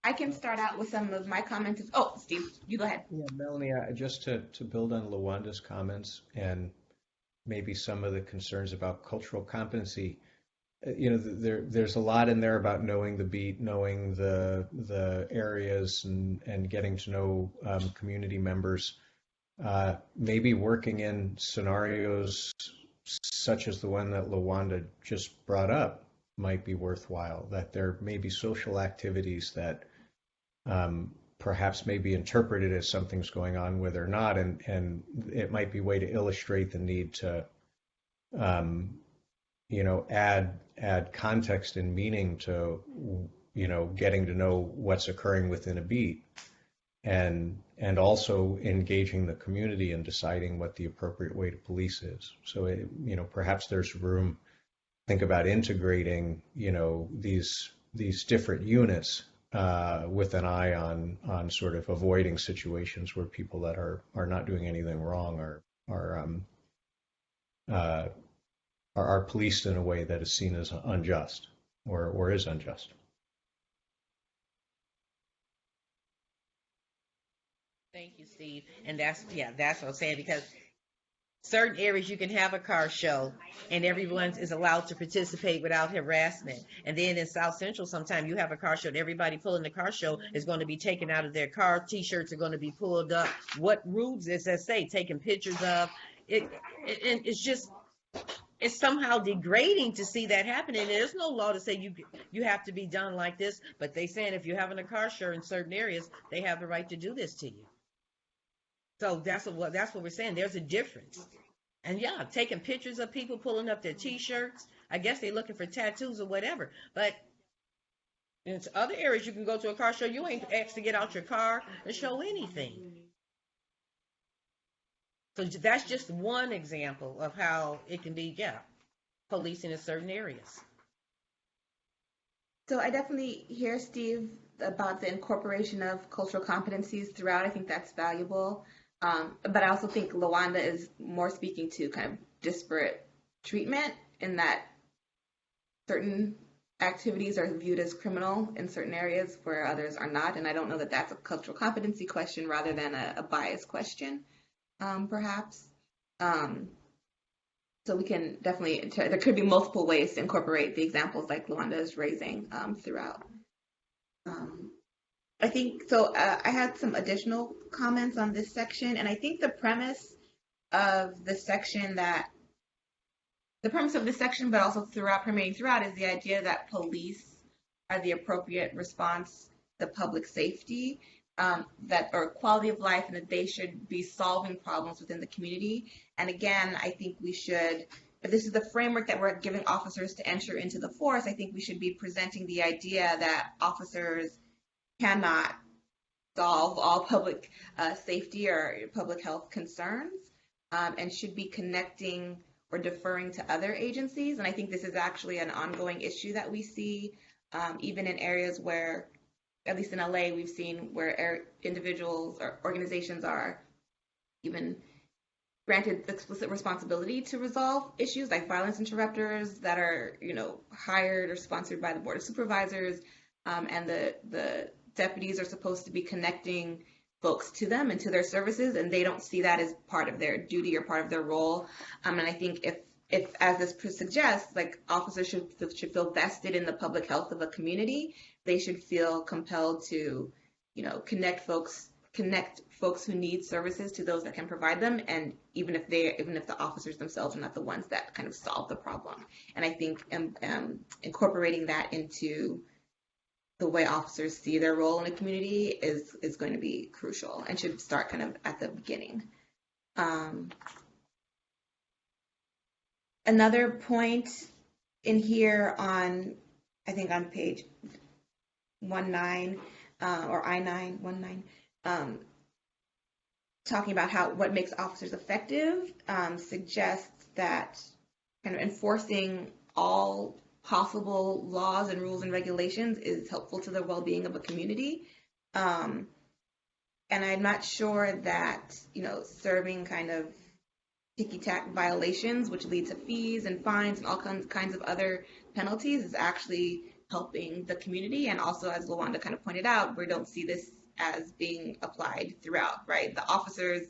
I can start out with some of my comments. Oh, Steve, you go ahead. Yeah, Melanie, just to build on Luanda's comments and maybe some of the concerns about cultural competency, there's a lot in there about knowing the beat, knowing the areas, and getting to know community members. Maybe working in scenarios such as the one that Luanda just brought up might be worthwhile, that there may be social activities that perhaps may be interpreted as something's going on where they're not, and it might be a way to illustrate the need to add context and meaning to getting to know what's occurring within a beat, and also engaging the community and deciding what the appropriate way to police is. So perhaps there's room, think about integrating these different units with an eye on sort of avoiding situations where people that are not doing anything wrong are policed in a way that is seen as unjust or is unjust. Thank you, Steve. And that's what I'm saying, because certain areas you can have a car show and everyone is allowed to participate without harassment. And then in South Central, sometimes you have a car show and everybody pulling the car show is going to be taken out of their car. T-shirts are going to be pulled up. What rules does that say? Taking pictures of it. And it's somehow degrading to see that happening. There's no law to say you have to be done like this, but they saying if you're having a car show in certain areas, they have the right to do this to you. So that's what we're saying. There's a difference. And yeah, taking pictures of people pulling up their T-shirts. I guess they're looking for tattoos or whatever. But in other areas, you can go to a car show. You ain't asked to get out your car and show anything. So that's just one example of how it can be, policing in certain areas. So I definitely hear, Steve, about the incorporation of cultural competencies throughout. I think that's valuable. But I also think Lawanda is more speaking to kind of disparate treatment in that certain activities are viewed as criminal in certain areas where others are not. And I don't know that that's a cultural competency question rather than a bias question, perhaps. So we can definitely, there could be multiple ways to incorporate the examples like Lawanda is raising throughout. I think, so I had some additional comments on this section, and I think the premise of the section but also permeating throughout, is the idea that police are the appropriate response to public safety, or quality of life, and that they should be solving problems within the community. And again, I think we should, if this is the framework that we're giving officers to enter into the force, I think we should be presenting the idea that officers cannot solve all public safety or public health concerns, and should be connecting or deferring to other agencies. And I think this is actually an ongoing issue that we see, even in areas where, at least in LA, we've seen where individuals or organizations are even granted the explicit responsibility to resolve issues like violence interrupters that are, hired or sponsored by the Board of Supervisors, and the deputies are supposed to be connecting folks to them and to their services, and they don't see that as part of their duty or part of their role. And I think if as this suggests, like officers should feel vested in the public health of a community, they should feel compelled to, connect folks who need services to those that can provide them, and even if the officers themselves are not the ones that kind of solve the problem. And I think incorporating that into the way officers see their role in a community is going to be crucial and should start kind of at the beginning. Another point in here on page 19, or I-9, talking about what makes officers effective, suggests that kind of enforcing all possible laws and rules and regulations is helpful to the well-being of a community. And I'm not sure that, serving kind of ticky-tack violations, which lead to fees and fines and all kinds of other penalties, is actually helping the community. And also, as Lawanda kind of pointed out, we don't see this as being applied throughout, right? The officers,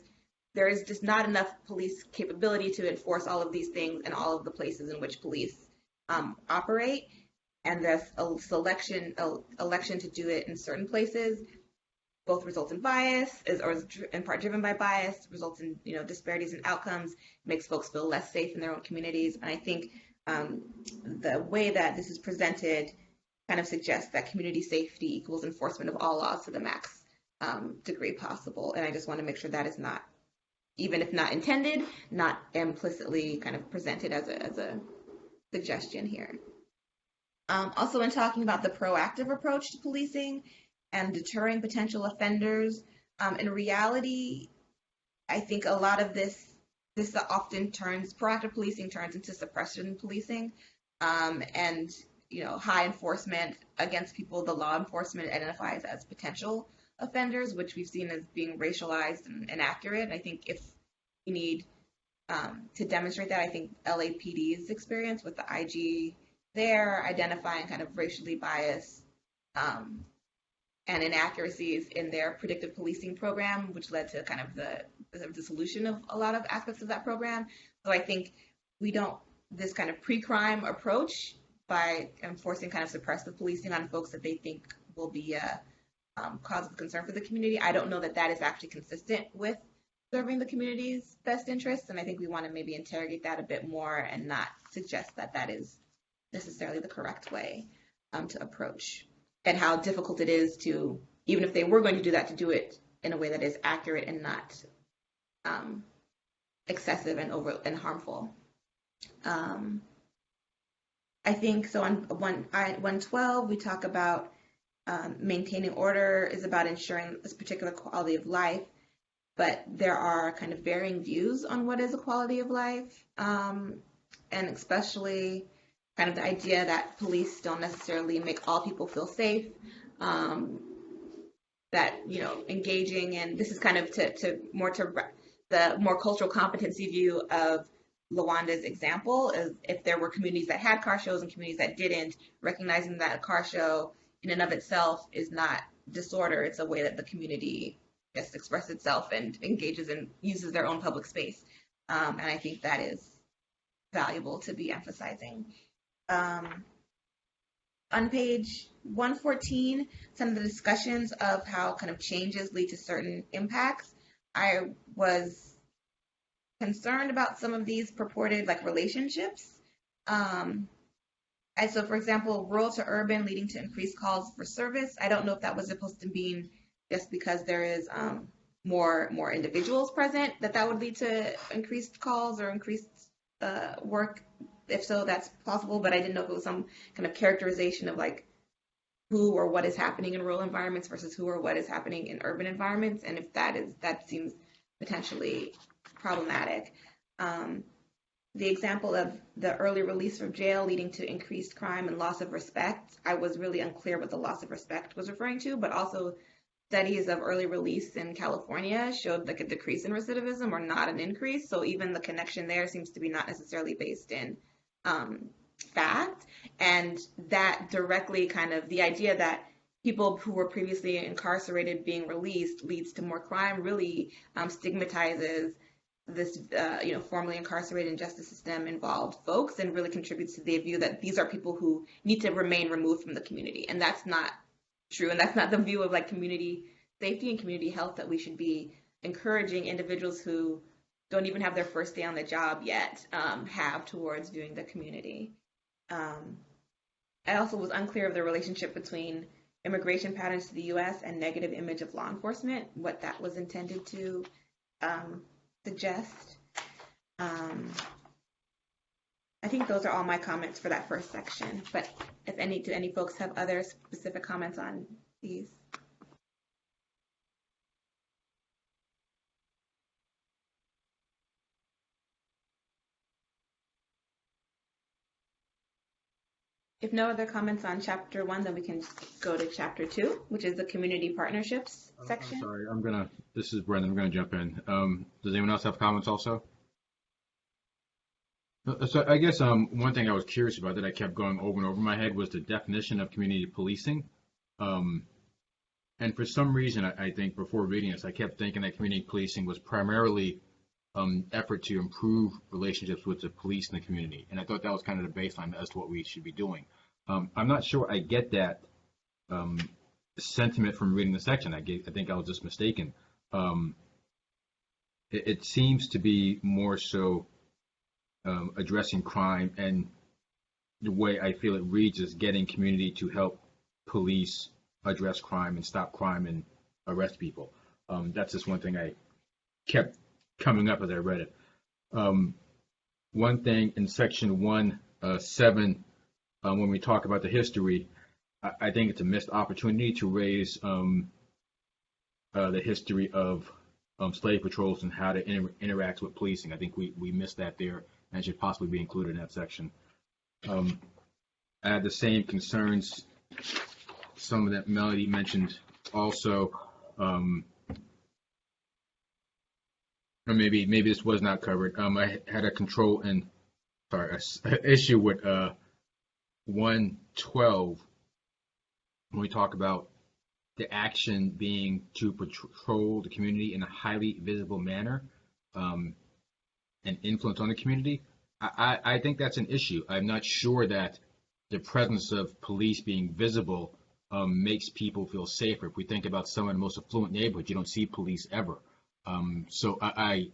there is just not enough police capability to enforce all of these things in all of the places in which police operate, and this election to do it in certain places both results in bias, or is in part driven by bias, results in disparities in outcomes, makes folks feel less safe in their own communities. And I think the way that this is presented kind of suggests that community safety equals enforcement of all laws to the max degree possible. And I just want to make sure that is not, even if not intended, not implicitly kind of presented as a suggestion here. Also, in talking about the proactive approach to policing and deterring potential offenders, in reality, I think a lot of this often proactive policing turns into suppression policing, and high enforcement against people the law enforcement identifies as potential offenders, which we've seen as being racialized and inaccurate. And I think if we need to demonstrate that, I think LAPD's experience with the IG there, identifying kind of racially biased and inaccuracies in their predictive policing program, which led to kind of the dissolution of a lot of aspects of that program. So I think this kind of pre-crime approach by enforcing kind of suppressive policing on folks that they think will be a cause of concern for the community, I don't know that that is actually consistent with serving the community's best interests. And I think we want to maybe interrogate that a bit more and not suggest that that is necessarily the correct way to approach, and how difficult it is to, even if they were going to do that, to do it in a way that is accurate and not excessive and harmful. I think so. On 112, we talk about maintaining order is about ensuring this particular quality of life, but there are kind of varying views on what is a quality of life, and especially kind of the idea that police don't necessarily make all people feel safe. That engaging, and this is kind of to the more cultural competency view of Lawanda's example, is if there were communities that had car shows and communities that didn't, recognizing that a car show in and of itself is not disorder. It's a way that the community just expresses itself and engages and uses their own public space. And I think that is valuable to be emphasizing. On page 114, some of the discussions of how kind of changes lead to certain impacts. I was concerned about some of these purported relationships. And so, for example, rural to urban leading to increased calls for service. I don't know if that was supposed to mean just because there is more individuals present that would lead to increased calls or increased work. If so, that's possible, but I didn't know if it was some kind of characterization of who or what is happening in rural environments versus who or what is happening in urban environments, and if that seems potentially problematic. The example of the early release from jail leading to increased crime and loss of respect, I was really unclear what the loss of respect was referring to, but also studies of early release in California showed a decrease in recidivism or not an increase. So even the connection there seems to be not necessarily based in fact. And that directly kind of the idea that people who were previously incarcerated being released leads to more crime really stigmatizes this, formerly incarcerated and justice system involved folks, and really contributes to the view that these are people who need to remain removed from the community. And that's not true. And that's not the view of community safety and community health that we should be encouraging individuals who don't even have their first day on the job yet have towards viewing the community. I also was unclear of the relationship between immigration patterns to the U.S. and negative image of law enforcement, what that was intended to suggest. I think those are all my comments for that first section, but do any folks have other specific comments on these? If no other comments on chapter 1, then we can go to chapter 2, which is the community partnerships section. I'm sorry, this is Brendan, I'm gonna jump in. Does anyone else have comments also? So I guess one thing I was curious about that I kept going over and over in my head was the definition of community policing. And for some reason, I think before reading this, I kept thinking that community policing was primarily effort to improve relationships with the police in the community. And I thought that was kind of the baseline as to what we should be doing. I'm not sure I get that sentiment from reading the section. I think I was just mistaken. It seems to be more so addressing crime, and the way I feel it reads is getting community to help police address crime and stop crime and arrest people. That's just one thing I kept coming up as I read it. One thing in section 1:7, when we talk about the history, I think it's a missed opportunity to raise the history of slave patrols and how to interact with policing. I think we missed that there and should possibly be included in that section. I had the same concerns, some of that Melody mentioned also, or maybe this was not covered. I had an issue with 112 when we talk about the action being to patrol the community in a highly visible manner and influence on the community. I think that's an issue. I'm not sure that the presence of police being visible makes people feel safer. If we think about some of the most affluent neighborhoods, you don't see police ever. So I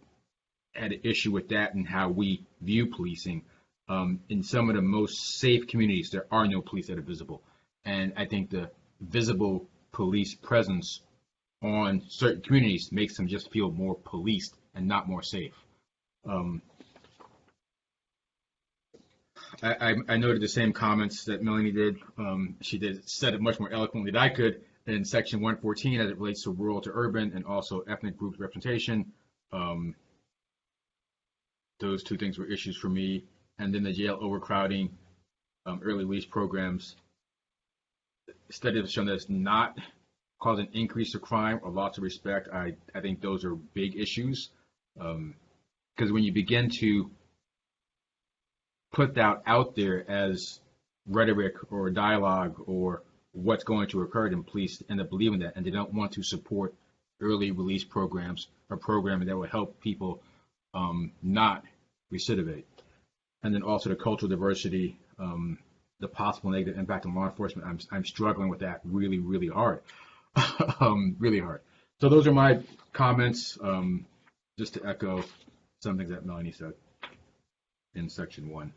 had an issue with that and how we view policing. In some of the most safe communities, there are no police that are visible. And I think the visible police presence on certain communities makes them just feel more policed and not more safe. I noted the same comments that Melanie did. She said it much more eloquently than I could in section 114 as it relates to rural to urban and also ethnic group representation. Those two things were issues for me. And then the jail overcrowding, early release programs. Studies have shown that it's not causing an increase of crime or loss of respect. I think those are big issues. Because when you begin to put that out there as rhetoric or dialogue or what's going to occur, and police end up believing that, and they don't want to support early release programs or programming that will help people not recidivate. And then also the cultural diversity, the possible negative impact on law enforcement. I'm struggling with that really, really hard, really hard. So those are my comments, just to echo some things that Melanie said in section 1.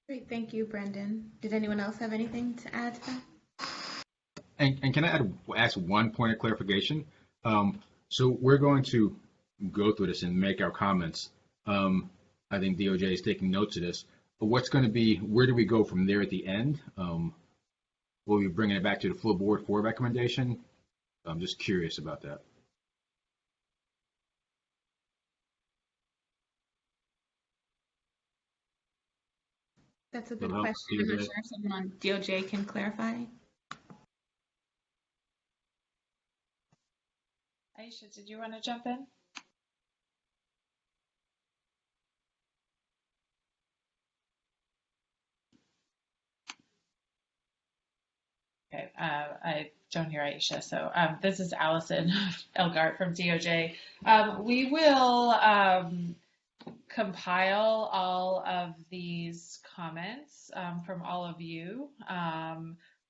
Great, thank you, Brendan. Did anyone else have anything to add to that? And can I ask one point of clarification? So we're going to go through this and make our comments. I think DOJ is taking notes of this. But what's going to be, where do we go from there at the end? Will we be bringing it back to the full board for recommendation? I'm just curious about that. That's a good question. I'm not sure if someone on DOJ can clarify. Aisha, did you want to jump in? Okay, I don't hear Aisha, so this is Allison Elgart from DOJ. We will compile all of these comments from all of you.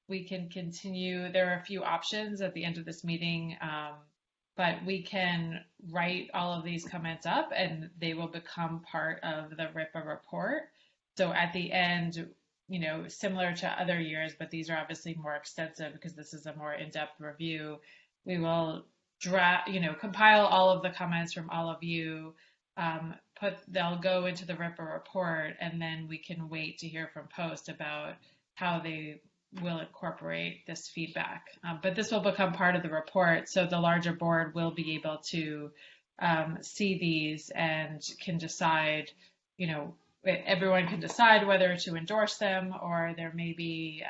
We can continue. There are a few options at the end of this meeting, but we can write all of these comments up and they will become part of the RIPA report. So at the end, you know, similar to other years, but these are obviously more extensive because this is a more in-depth review, we will compile all of the comments from all of you, they'll go into the RIPA report, and then we can wait to hear from Post about how they will incorporate this feedback. But this will become part of the report, so the larger board will be able to see these and can decide, you know, everyone can decide whether to endorse them, or there may be,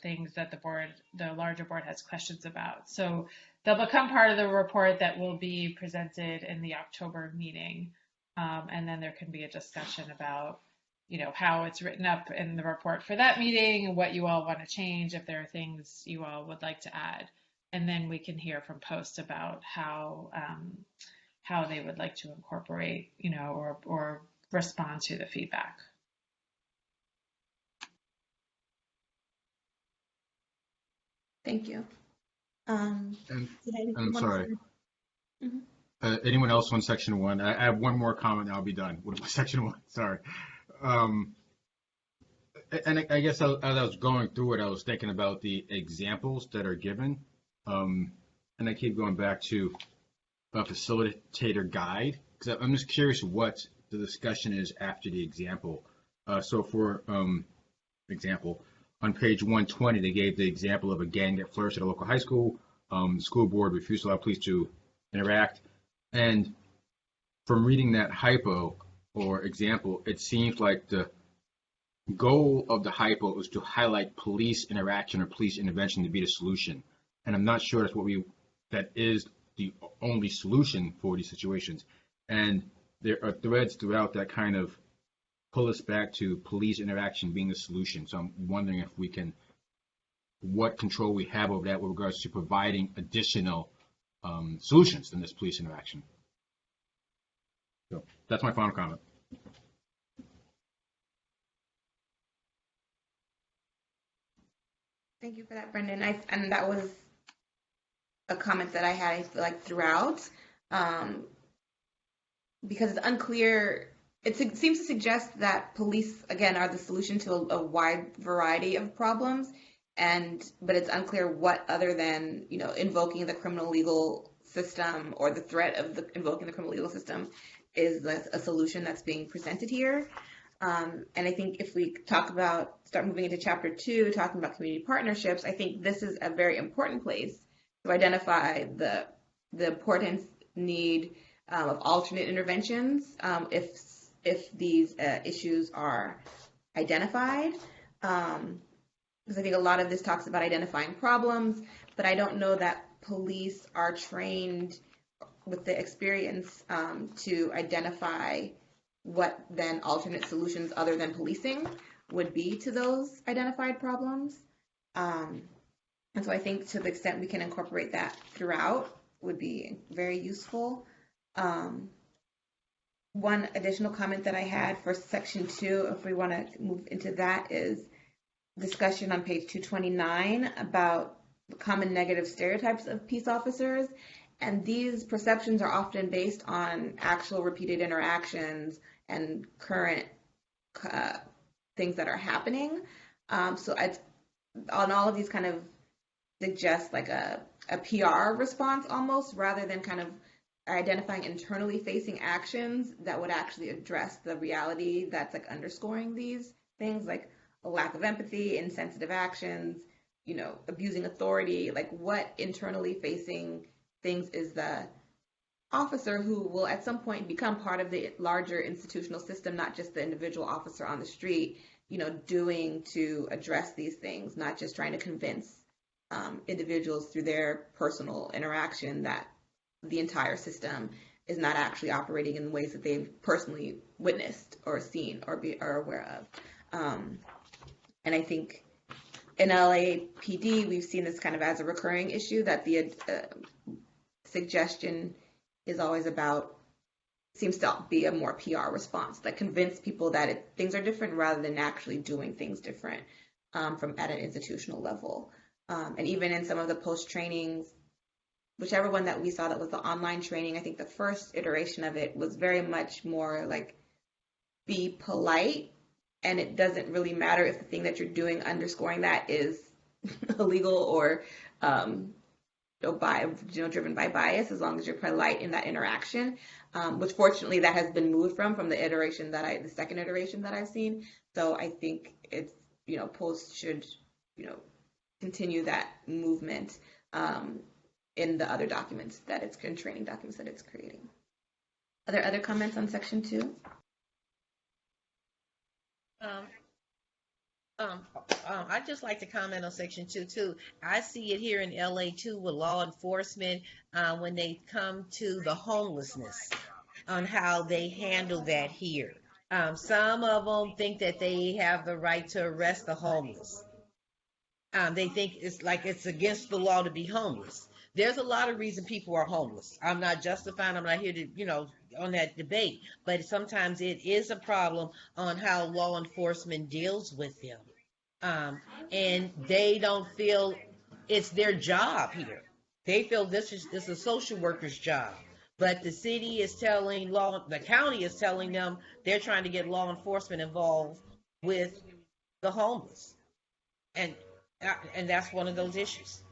things that the larger board has questions about. So they'll become part of the report that will be presented in the October meeting. And then there can be a discussion about, you know, how it's written up in the report for that meeting, what you all want to change, if there are things you all would like to add. And then we can hear from Post about how they would like to incorporate, you know, or respond to the feedback. Thank you. I'm sorry. Anyone else on section 1? I have one more comment and I'll be done with section 1. Sorry. And I guess as I was going through it, I was thinking about the examples that are given. And I keep going back to a facilitator guide, because I'm just curious what the discussion is after the example. So for example, on page 120, they gave the example of a gang that flourished at a local high school. The school board refused to allow police to interact. And from reading that hypo or example, it seems like the goal of the hypo is to highlight police interaction or police intervention to be the solution. And I'm not sure that is the only solution for these situations. And there are threads throughout that kind of pull us back to police interaction being the solution. So I'm wondering if we can, what control we have over that with regards to providing additional solutions in this police interaction. So that's my final comment. Thank you for that, Brendan. And that was a comment that I had, I feel like, throughout, because it's unclear seems to suggest that police, again, are the solution to a wide variety of problems, but it's unclear what other than, invoking the criminal legal system or the threat of invoking the criminal legal system is a solution that's being presented here. And I think if we start moving into chapter 2, talking about community partnerships, I think this is a very important place to identify the importance, need of alternate interventions if these issues are identified. Because I think a lot of this talks about identifying problems, but I don't know that police are trained with the experience to identify what then alternate solutions other than policing would be to those identified problems. And so I think to the extent we can incorporate that throughout would be very useful. One additional comment that I had for section 2, if we want to move into that, is discussion on page 229 about the common negative stereotypes of peace officers. And these perceptions are often based on actual repeated interactions and current things that are happening. So on all of these kind of suggest like a PR response almost, rather than kind of identifying internally facing actions that would actually address the reality that's like underscoring these things, like a lack of empathy, insensitive actions, abusing authority. Like, what internally facing things is the officer who will at some point become part of the larger institutional system, not just the individual officer on the street, doing to address these things, not just trying to convince individuals through their personal interaction that the entire system is not actually operating in ways that they've personally witnessed or seen or are aware of. And I think in LAPD, we've seen this kind of as a recurring issue, that the suggestion is always seems to be a more PR response that convince people that things are different rather than actually doing things different from at an institutional level. And even in some of the post trainings, whichever one that we saw that was the online training, I think the first iteration of it was very much more like, be polite, and it doesn't really matter if the thing that you're doing underscoring that is illegal or driven by bias, as long as you're polite in that interaction, which fortunately that has been moved from the second iteration that I've seen. So I think it's, Post should, continue that movement in the other documents in training documents that it's creating. Are there other comments on section 2? I'd just like to comment on section 2 too. I see it here in LA too with law enforcement when they come to the homelessness, on how they handle that here. Some of them think that they have the right to arrest the homeless. They think it's against the law to be homeless. There's a lot of reasons people are homeless. I'm not justifying, I'm not here to, on that debate, but sometimes it is a problem on how law enforcement deals with them. And they don't feel it's their job here. They feel this is a social worker's job. But the city is the county is telling them they're trying to get law enforcement involved with the homeless. And that's one of those issues.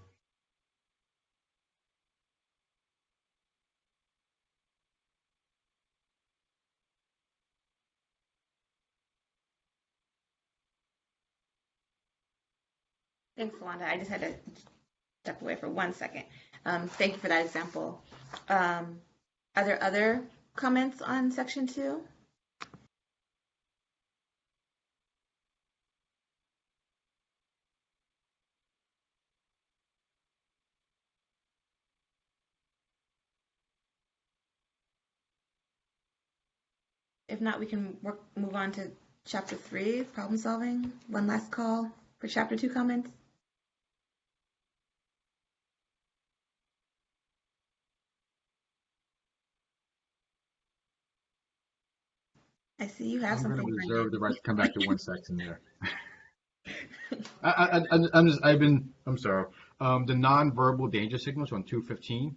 Thanks, Wanda. I just had to step away for 1 second. Thank you for that example. Are there other comments on section 2? If not, we can move on to chapter 3, problem solving. One last call for chapter 2 comments. I see you have something. I'm going to reserve the right to come back to one section there. I'm sorry. The nonverbal danger signals on 215.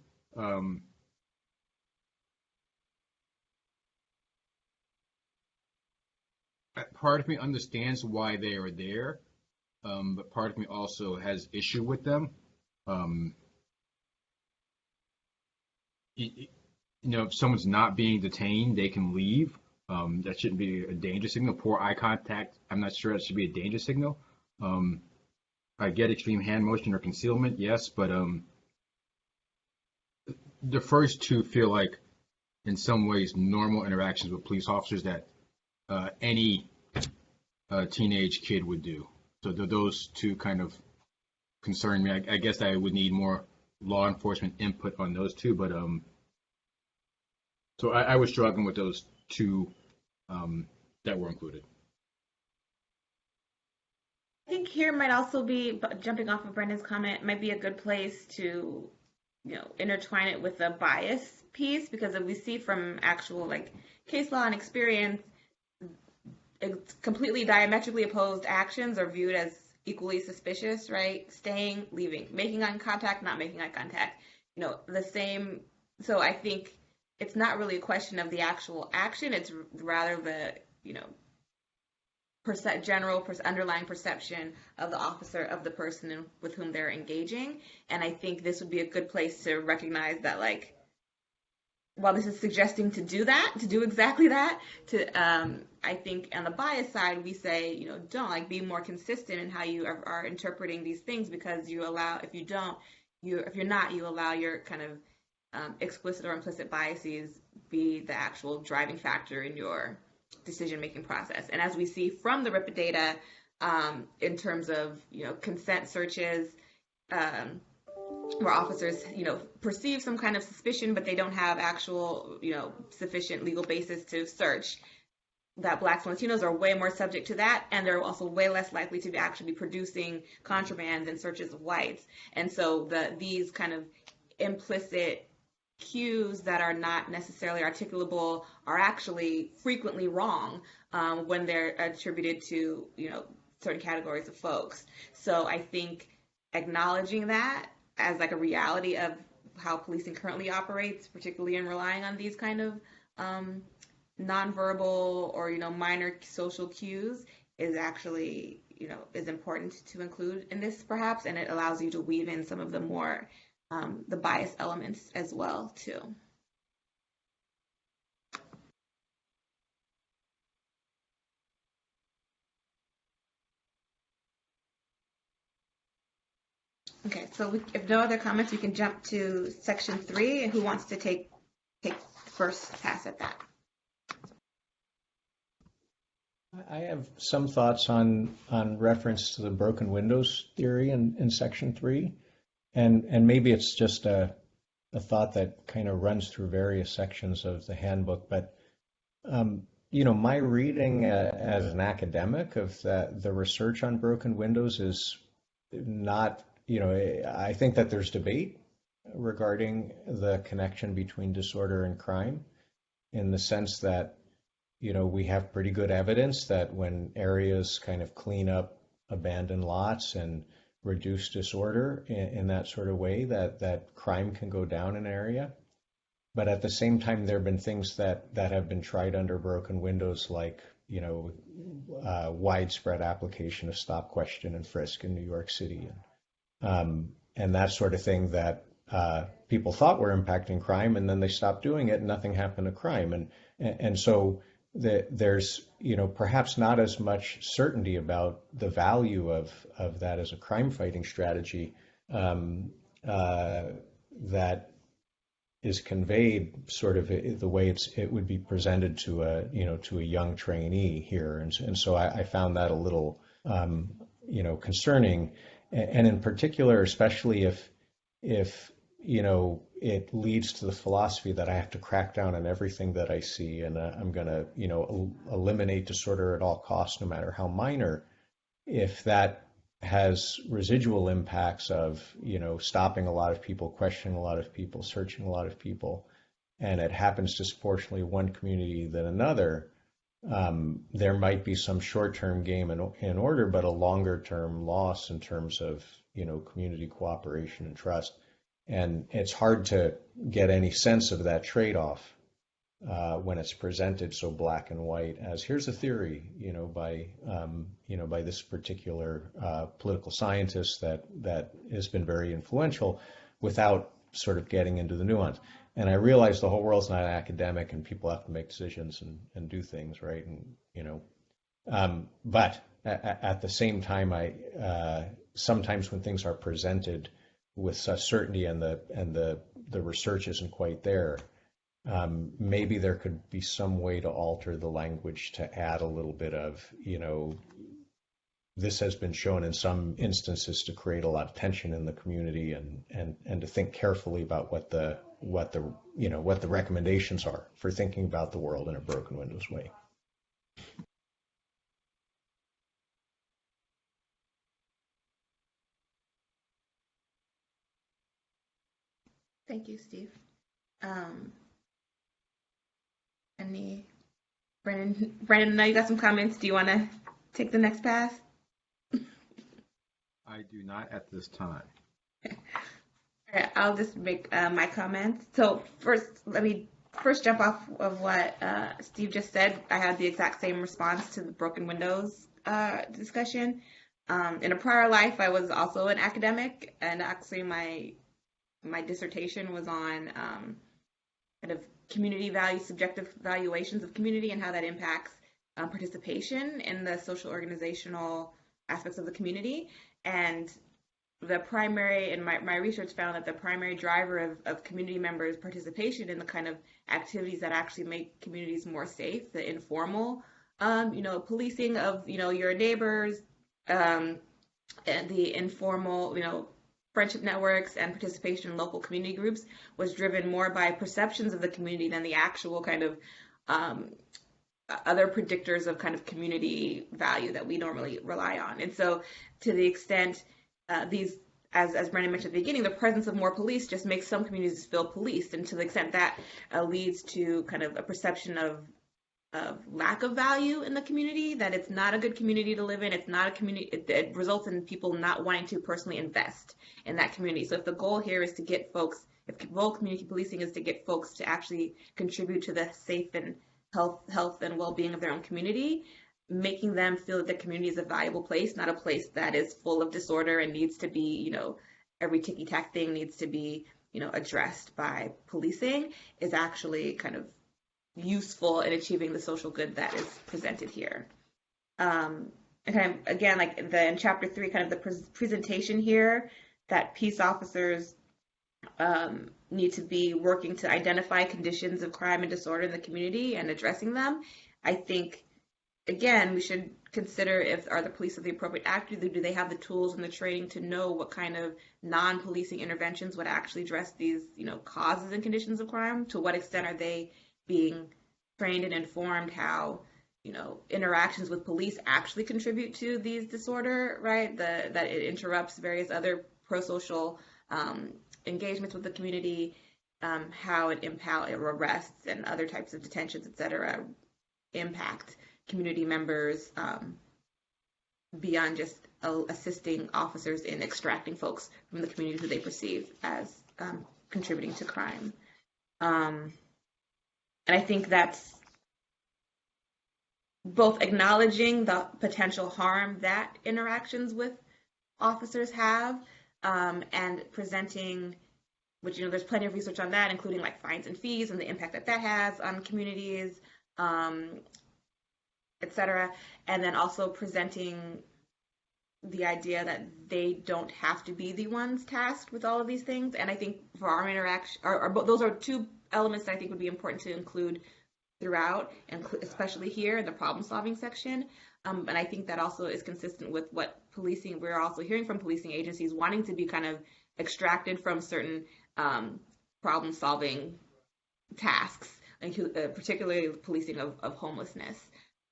part of me understands why they are there, but part of me also has issue with them. You know, if someone's not being detained, they can leave. That shouldn't be a danger signal. Poor eye contact, I'm not sure that should be a danger signal. I get extreme hand motion or concealment, yes, but the first two feel like, in some ways, normal interactions with police officers that any teenage kid would do. So those two kind of concern me. I guess I would need more law enforcement input on those two, but so I was struggling with those two that were included. I think here might also be, jumping off of Brendan's comment, might be a good place to, intertwine it with the bias piece, because if we see from actual case law and experience, it's completely diametrically opposed actions are viewed as equally suspicious, right? Staying, leaving, making eye contact, not making eye contact, the same. So I think it's not really a question of the actual action. It's rather the, underlying perception of the officer, of the person with whom they're engaging. And I think this would be a good place to recognize that, while this is suggesting to do exactly that, I think on the bias side, we say, don't, be more consistent in how you are interpreting these things, because you allow, if you're not, you allow your kind of explicit or implicit biases be the actual driving factor in your decision-making process. And as we see from the RIPA data, in terms of, consent searches, where officers, perceive some kind of suspicion, but they don't have actual, sufficient legal basis to search, that Blacks and Latinos are way more subject to that, and they're also way less likely to actually be producing contraband in searches of whites. And so these kind of implicit cues that are not necessarily articulable are actually frequently wrong when they're attributed to, certain categories of folks. So I think acknowledging that as a reality of how policing currently operates, particularly in relying on these kind of nonverbal or, minor social cues, is actually, is important to include in this perhaps, and it allows you to weave in some of the more the bias elements as well too. Okay, so if no other comments, we can jump to section 3. And who wants to take first pass at that? I have some thoughts on reference to the broken windows theory in section 3. And maybe it's just a thought that kind of runs through various sections of the handbook. But, my reading as an academic of the research on broken windows is not, I think that there's debate regarding the connection between disorder and crime, in the sense that, we have pretty good evidence that when areas kind of clean up abandoned lots and reduce disorder in that sort of way, that crime can go down in an area. But at the same time, there have been things that have been tried under broken windows, like, widespread application of stop, question, and frisk in New York City. And that sort of thing that people thought were impacting crime, and then they stopped doing it and nothing happened to crime. And so there's, perhaps not as much certainty about the value of that as a crime fighting strategy that is conveyed sort of the way it would be presented to a young trainee here. And so I found that a little, concerning. And in particular, especially if it leads to the philosophy that I have to crack down on everything that I see, and I'm going to, eliminate disorder at all costs, no matter how minor. If that has residual impacts of, stopping a lot of people, questioning a lot of people, searching a lot of people, and it happens disproportionately one community than another, there might be some short-term gain in order, but a longer-term loss in terms of, community cooperation and trust. And it's hard to get any sense of that trade-off when it's presented so black and white as here's a theory, by this particular political scientist that has been very influential, without sort of getting into the nuance. And I realize the whole world's not academic, and people have to make decisions and do things, right? But at the same time, sometimes when things are presented with such certainty and the research isn't quite there, maybe there could be some way to alter the language to add a little bit of, this has been shown in some instances to create a lot of tension in the community, and to think carefully about what the recommendations are for thinking about the world in a broken windows way. Thank you, Steve. Brandon, now you got some comments. Do you want to take the next pass? I do not at this time. All right, I'll just make my comments. So let me jump off of what Steve just said. I had the exact same response to the broken windows discussion. In a prior life, I was also an academic, and actually my dissertation was on kind of community value, subjective valuations of community, and how that impacts participation in the social organizational aspects of the community. And the primary, and my research found that the primary driver of community members' participation in the kind of activities that actually make communities more safe, the informal, policing of, your neighbors, and the informal, friendship networks and participation in local community groups was driven more by perceptions of the community than the actual kind of other predictors of kind of community value that we normally rely on. And so to the extent these, as Brandon mentioned at the beginning, the presence of more police just makes some communities feel policed. And to the extent that leads to kind of a perception of lack of value in the community, that it's not a good community to live in, it's not a community, it results in people not wanting to personally invest in that community. So if the goal here is to get folks, if the goal of community policing is to get folks to actually contribute to the safe and health and well-being of their own community, making them feel that the community is a valuable place, not a place that is full of disorder and needs to be, every ticky-tack thing needs to be, addressed by policing, is actually kind of useful in achieving the social good that is presented here. And kind of, again, like in chapter 3, kind of the presentation here, that peace officers need to be working to identify conditions of crime and disorder in the community and addressing them. I think, again, we should consider are the police of the appropriate actor? Do they have the tools and the training to know what kind of non-policing interventions would actually address these, causes and conditions of crime? To what extent are they being trained and informed how, interactions with police actually contribute to these disorder, right? That it interrupts various other pro-social engagements with the community, how it arrests and other types of detentions, et cetera, impact community members beyond just assisting officers in extracting folks from the community who they perceive as contributing to crime. And I think that's both acknowledging the potential harm that interactions with officers have, and presenting, which, there's plenty of research on that, including like fines and fees and the impact that has on communities, et cetera. And then also presenting the idea that they don't have to be the ones tasked with all of these things. And I think for our interaction, those are two elements that I think would be important to include throughout, and especially here in the problem-solving section. And I think that also is consistent with what policing, we're also hearing from policing agencies wanting to be kind of extracted from certain problem-solving tasks, particularly policing of homelessness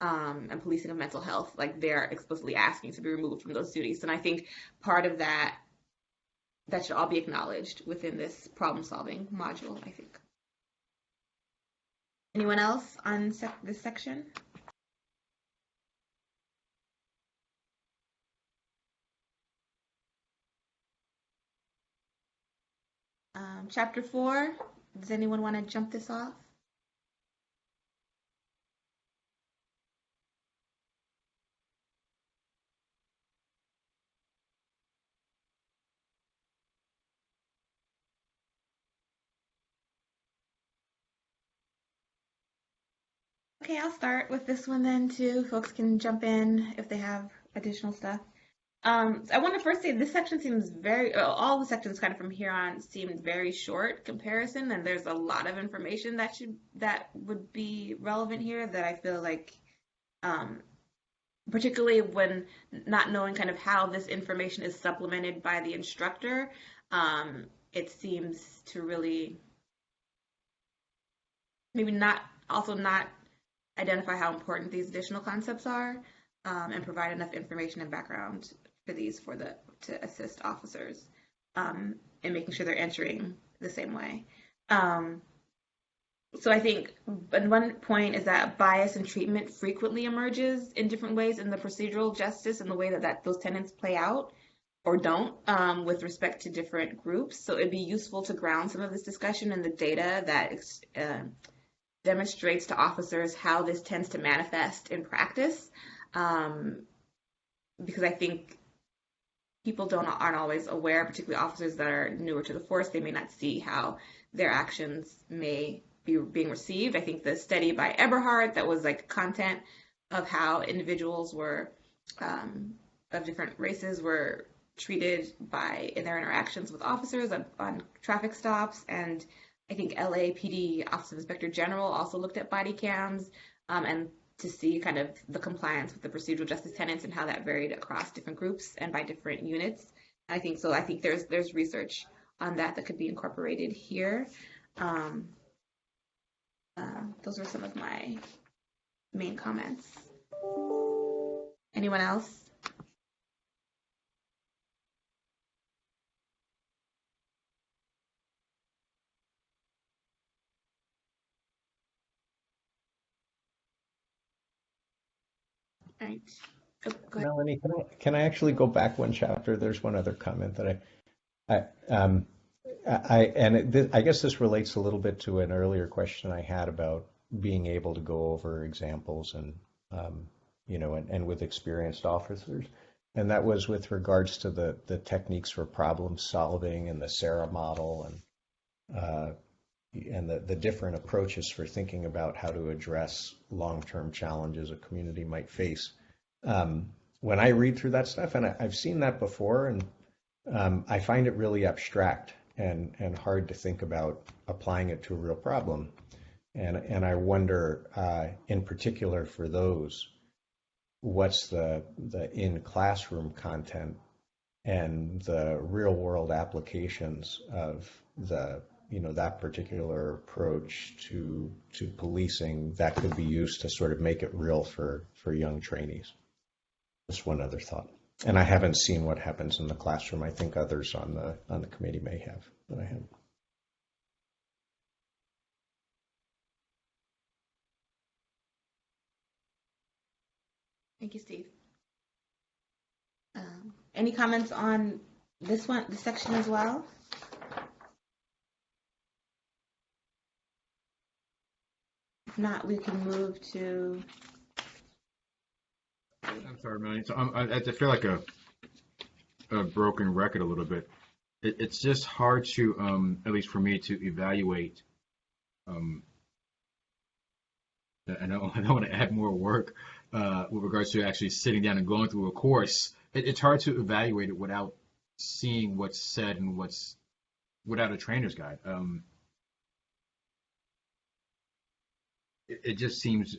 and policing of mental health. Like, they're explicitly asking to be removed from those duties. And I think part of that should all be acknowledged within this problem-solving module, I think. Anyone else on this section? Chapter 4, does anyone want to jump this off? Okay, I'll start with this one then too. Folks can jump in if they have additional stuff. I want to first say this section seems all the sections kind of from here on seem very short comparison, and there's a lot of information that would be relevant here that I feel like, particularly when not knowing kind of how this information is supplemented by the instructor, it seems to really maybe not identify how important these additional concepts are, and provide enough information and background for these to assist officers in making sure they're entering the same way. So I think one point is that bias in treatment frequently emerges in different ways in the procedural justice and the way that those tenets play out or don't with respect to different groups. So it'd be useful to ground some of this discussion in the data that demonstrates to officers how this tends to manifest in practice, because I think people aren't always aware, particularly officers that are newer to the force. They may not see how their actions may be being received. I think the study by Eberhard that was like content of how individuals were of different races were treated in their interactions with officers on traffic stops, and I think LAPD Office of Inspector General also looked at body cams and to see kind of the compliance with the procedural justice tenets and how that varied across different groups and by different units. I think there's research on that could be incorporated here. Those were some of my main comments. Anyone else? All right. Go ahead. Melanie, can I actually go back one chapter? There's one other comment that I guess this relates a little bit to an earlier question I had about being able to go over examples and and with experienced officers, and that was with regards to the techniques for problem solving and the SARA model and the different approaches for thinking about how to address long-term challenges a community might face. When I read through that stuff, and I've seen that before, and I find it really abstract and hard to think about applying it to a real problem. And I wonder, in particular for those, what's the in-classroom content and the real-world applications of that particular approach to policing that could be used to sort of make it real for young trainees. Just one other thought. And I haven't seen what happens in the classroom. I think others on the committee may have, but I haven't. Thank you, Steve. Any comments on this section as well? If not, we can move to. I'm sorry, Melanie. So I feel like a broken record a little bit. It's just hard to, at least for me, to evaluate. I don't want to add more work with regards to actually sitting down and going through a course. It's hard to evaluate it without seeing what's said and without a trainer's guide. It just seems.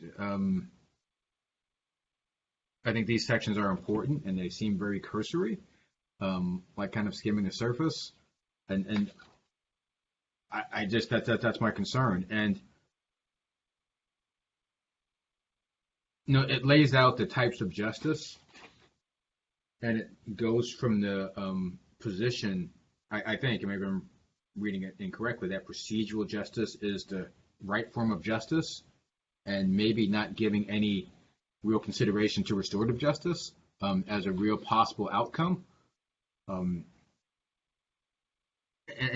I think these sections are important and they seem very cursory, like kind of skimming the surface, and I just that's my concern. And it lays out the types of justice, and it goes from the position. I think, and maybe I'm reading it incorrectly, that procedural justice is the right form of justice, and maybe not giving any real consideration to restorative justice as a real possible outcome. And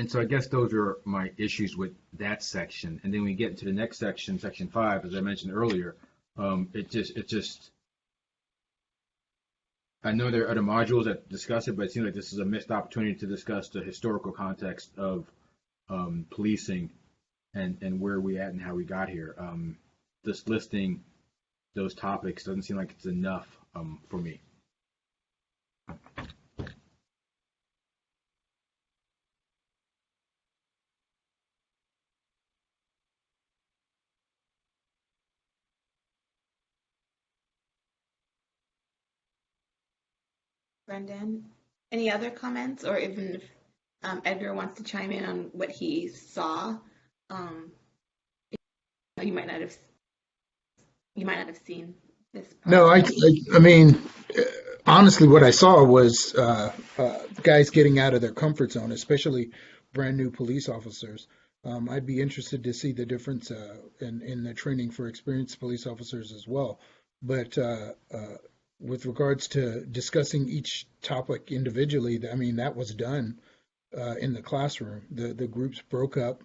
so I guess those are my issues with that section. And then we get into the next section, section 5, as I mentioned earlier, it just I know there are other modules that discuss it, but it seems like this is a missed opportunity to discuss the historical context of policing and where we at and how we got here. just listing those topics doesn't seem like it's enough for me. Brendan, any other comments, or even if Edgar wants to chime in on what he saw, you might not have seen this. No, I mean, honestly, what I saw was guys getting out of their comfort zone, especially brand new police officers. I'd be interested to see the difference in the training for experienced police officers as well. But with regards to discussing each topic individually, I mean, that was done in the classroom. The groups broke up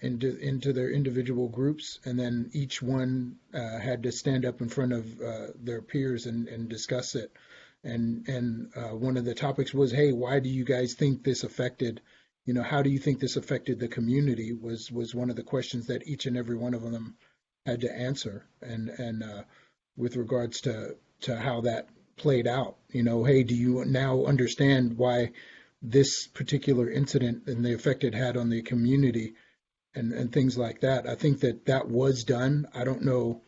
into their individual groups, and then each one had to stand up in front of their peers and discuss it. And one of the topics was, hey, why do you guys think this affected, how do you think this affected the community was one of the questions that each and every one of them had to answer. And with regards to how that played out, hey, do you now understand why this particular incident and the effect it had on the community and things like that? I think that was done. I don't know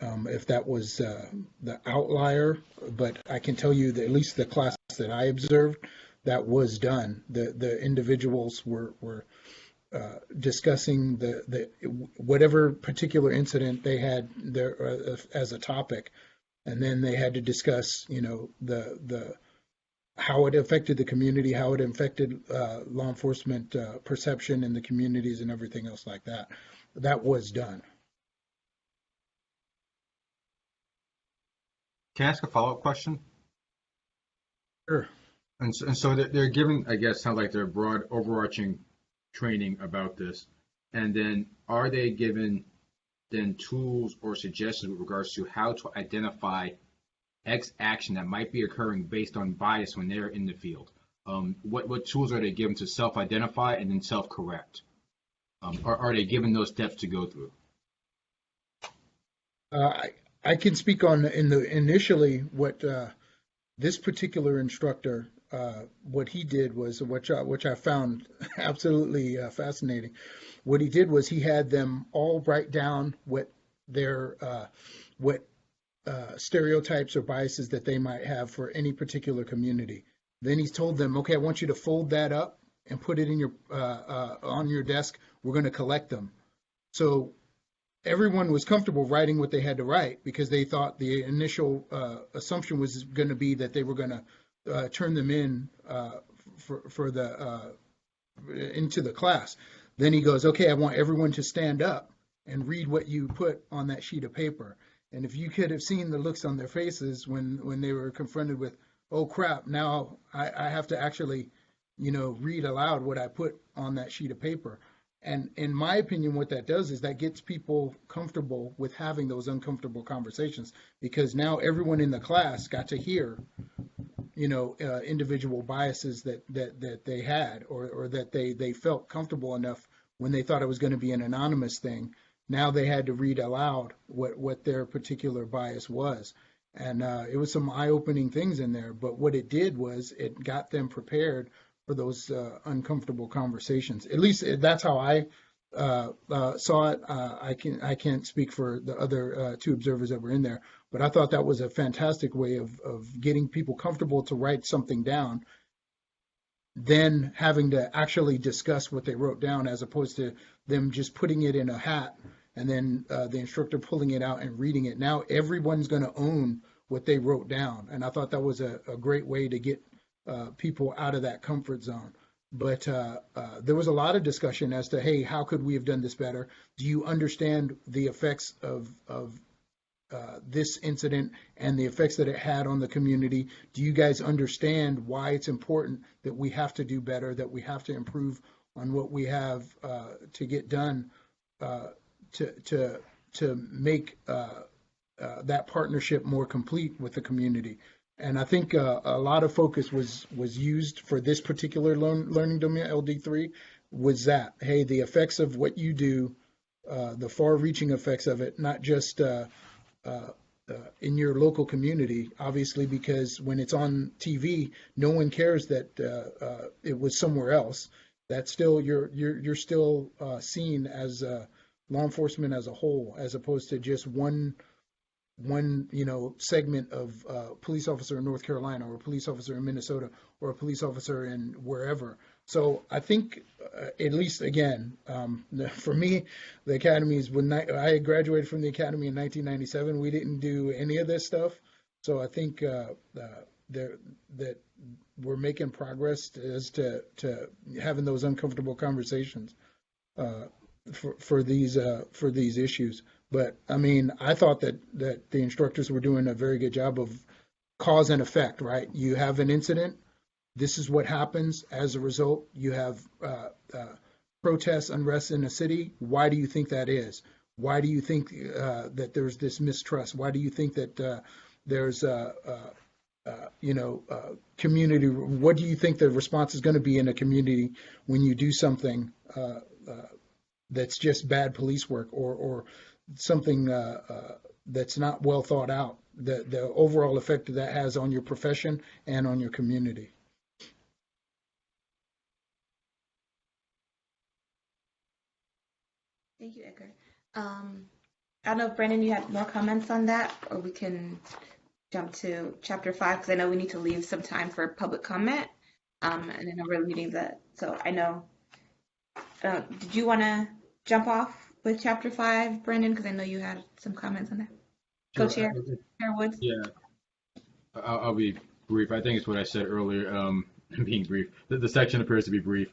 if that was the outlier, but I can tell you that at least the class that I observed, that was done. The individuals were discussing the whatever particular incident they had there as a topic, and then they had to discuss, the how it affected the community, how it affected law enforcement perception in the communities, and everything else like that. That was done. Can I ask a follow-up question? Sure. And so they're giving, I guess, sounds like they're broad, overarching training about this. And then are they given then tools or suggestions with regards to how to identify X action that might be occurring based on bias when they're in the field? What tools are they given to self-identify and then self-correct? Or are they given those steps to go through? I can speak on initially what this particular instructor, what he did was, which I found absolutely fascinating. What he did was he had them all write down what their stereotypes or biases that they might have for any particular community. Then he told them, okay, I want you to fold that up and put it in your on your desk. We're going to collect them. So everyone was comfortable writing what they had to write because they thought the initial assumption was going to be that they were going to turn them in for the into the class. Then he goes, okay, I want everyone to stand up and read what you put on that sheet of paper. And if you could have seen the looks on their faces when they were confronted with, oh crap, now I have to actually, read aloud what I put on that sheet of paper. And in my opinion, what that does is that gets people comfortable with having those uncomfortable conversations, because now everyone in the class got to hear, individual biases that they had, or that they felt comfortable enough when they thought it was going to be an anonymous thing. Now they had to read aloud what their particular bias was. And it was some eye-opening things in there. But what it did was it got them prepared for those uncomfortable conversations. At least that's how I saw it. I can't speak for the other two observers that were in there, but I thought that was a fantastic way of getting people comfortable to write something down, then having to actually discuss what they wrote down, as opposed to them just putting it in a hat and then the instructor pulling it out and reading it. Now everyone's going to own what they wrote down, and I thought that was a great way to get people out of that comfort zone. But there was a lot of discussion as to, hey, how could we have done this better? Do you understand the effects of this incident and the effects that it had on the community? Do you guys understand why it's important that we have to do better, that we have to improve on what we have to get done to make that partnership more complete with the community? And I think a lot of focus was used for this particular learning domain, LD3, was that, hey, the effects of what you do the far-reaching effects of it, not just in your local community, obviously, because when it's on TV, no one cares that it was somewhere else. That's still you're still seen as law enforcement as a whole, as opposed to just one segment of police officer in North Carolina, or a police officer in Minnesota, or a police officer in wherever. So I think, at least again, for me, the academy is when I graduated from the academy in 1997. We didn't do any of this stuff, so I think that we're making progress as to having those uncomfortable conversations for these issues. But I mean, I thought that the instructors were doing a very good job of cause and effect, right? You have an incident. This is what happens as a result. You have protests, unrest in a city. Why do you think that is? Why do you think that there's this mistrust? Why do you think that there's community? What do you think the response is going to be in a community when you do something that's just bad police work, or something that's not well thought out? The overall effect that has on your profession and on your community. Thank you, Edgar. I don't know if Brandon, you had more comments on that, or we can jump to chapter 5, because I know we need to leave some time for public comment. And then we're leading so I know, did you want to jump off with chapter 5, Brandon? Because I know you had some comments on that. Sure. Co-chair, Chair Woods? Yeah, I'll be brief. I think it's what I said earlier, being brief. The section appears to be brief.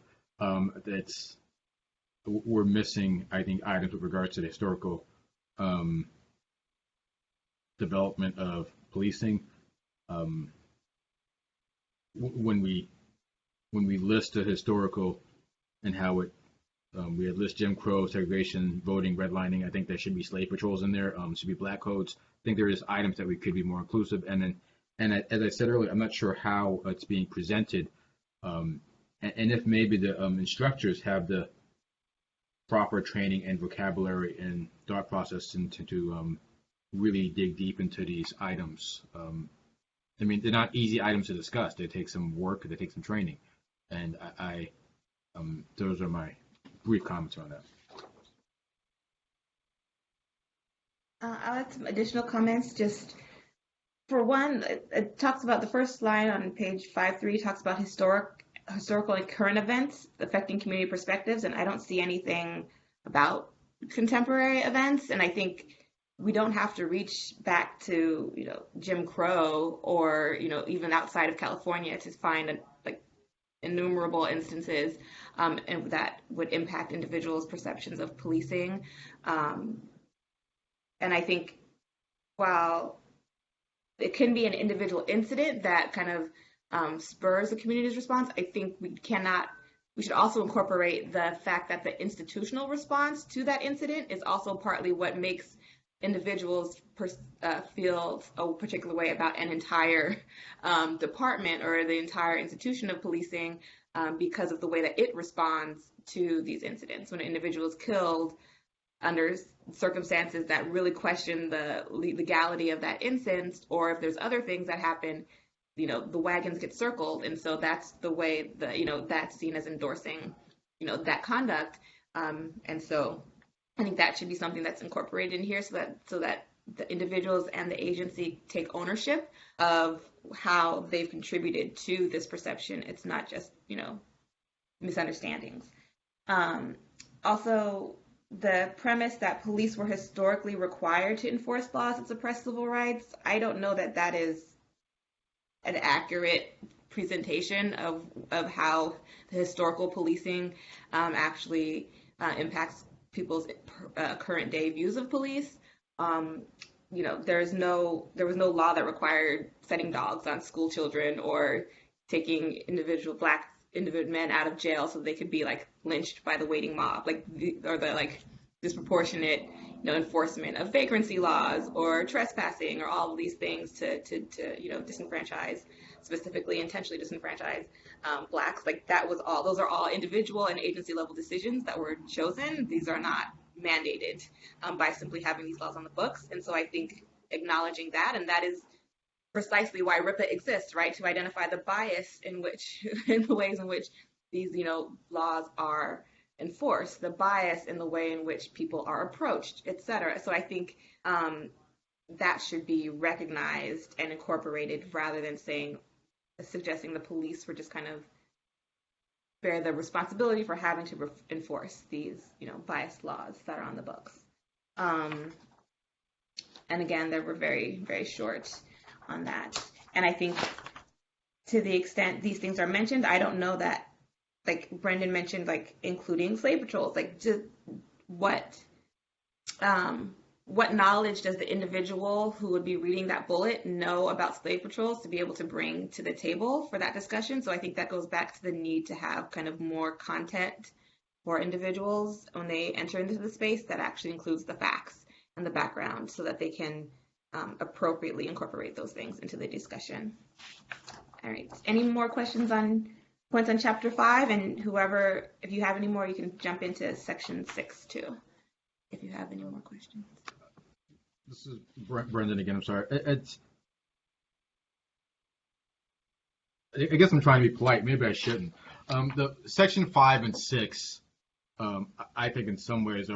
We're missing, I think, items with regards to the historical development of policing. When we list the historical and how it, we list Jim Crow, segregation, voting, redlining. I think there should be slave patrols in there. Should be black codes. I think there is items that we could be more inclusive. And as I said earlier, I'm not sure how it's being presented, and if maybe the instructors have the proper training and vocabulary and thought process to really dig deep into these items. I mean, they're not easy items to discuss. They take some work, they take some training, and those are my brief comments on that. I'll add some additional comments. Just for one, it talks about the first line on page 5.3 talks about historical and current events affecting community perspectives, and I don't see anything about contemporary events. And I think we don't have to reach back to Jim Crow or even outside of California to find innumerable instances and that would impact individuals' perceptions of policing. And I think while it can be an individual incident that kind of spurs the community's response, I think we should also incorporate the fact that the institutional response to that incident is also partly what makes individuals feel a particular way about an entire department or the entire institution of policing because of the way that it responds to these incidents. When an individual is killed under circumstances that really question the legality of that instance, or if there's other things that happen, the wagons get circled, and so that's the way that's seen as endorsing, that conduct, and so I think that should be something that's incorporated in here, so that the individuals and the agency take ownership of how they've contributed to this perception. It's not just misunderstandings. Also, the premise that police were historically required to enforce laws that suppress civil rights, I don't know that that is an accurate presentation of how the historical policing actually impacts people's current day views of police. There was no law that required setting dogs on school children or taking individual men out of jail so they could be lynched by the waiting mob, or the disproportionate enforcement of vagrancy laws or trespassing or all of these things to disenfranchise, specifically intentionally disenfranchise Blacks. Those are all individual and agency level decisions that were chosen. These are not mandated by simply having these laws on the books. And so I think acknowledging that, and that is precisely why RIPA exists, right? To identify the bias in which, in the ways in which these, laws are enforced, the bias in the way in which people are approached, et cetera. So I think that should be recognized and incorporated rather than suggesting the police were just kind of bear the responsibility for having to enforce these, biased laws that are on the books. And again, they were very, very short on that. And I think to the extent these things are mentioned, I don't know that, like Brendan mentioned, like including slave patrols, like just what knowledge does the individual who would be reading that bullet know about slave patrols to be able to bring to the table for that discussion? So I think that goes back to the need to have kind of more content for individuals when they enter into the space that actually includes the facts and the background so that they can appropriately incorporate those things into the discussion. All right. Any more questions on points on Chapter 5? And whoever, if you have any more, you can jump into Section 6 too, if you have any more questions. This is Brendan again. I'm sorry. I guess I'm trying to be polite. Maybe I shouldn't. The Section 5 and 6, I think in some ways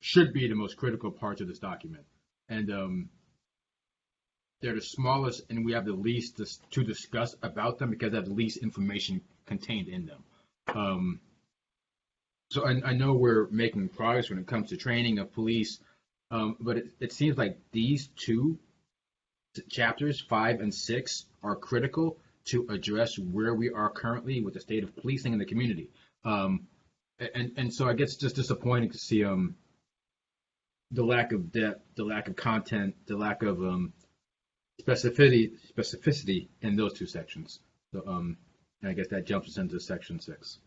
should be the most critical parts of this document. And they're the smallest, and we have the least to discuss about them because they have the least information contained in them. So I know we're making progress when it comes to training of police, but it seems like these two chapters, 5 and 6, are critical to address where we are currently with the state of policing in the community. And so I guess it's just disappointing to see the lack of depth, the lack of content, the lack of specificity in those two sections. So and I guess that jumps us into Section 6.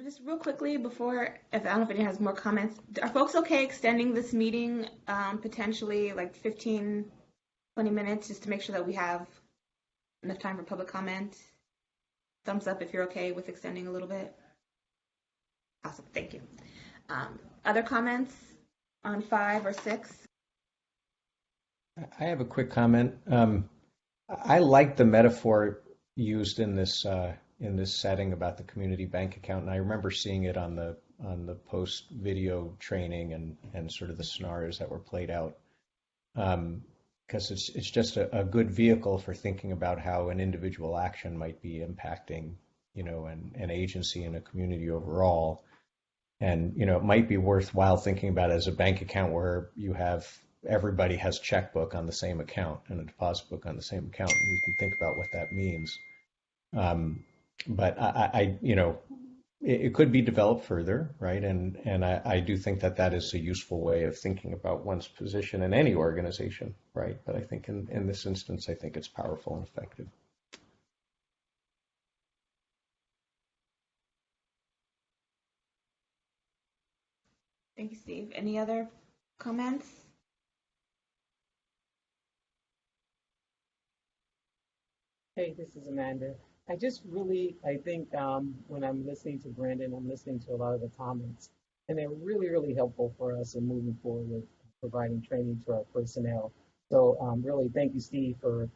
Just real quickly before, I don't know if anyone has more comments, are folks okay extending this meeting potentially like 15, 20 minutes just to make sure that we have enough time for public comment? Thumbs up if you're okay with extending a little bit. Awesome, thank you. Other comments on 5 or 6? I have a quick comment. I like the metaphor used in this setting about the community bank account, and I remember seeing it on the post video training and sort of the scenarios that were played out, because it's just a good vehicle for thinking about how an individual action might be impacting an agency and a community overall. And it might be worthwhile thinking about it as a bank account where everybody has checkbook on the same account and a deposit book on the same account, and we can think about what that means. But it could be developed further, right? And I do think that is a useful way of thinking about one's position in any organization, right? But I think in this instance, I think it's powerful and effective. Thank you, Steve. Any other comments? Hey, this is Amanda. I think when I'm listening to Brandon, I'm listening to a lot of the comments, and they're really, really helpful for us in moving forward with providing training to our personnel. So really, thank you, Steve, for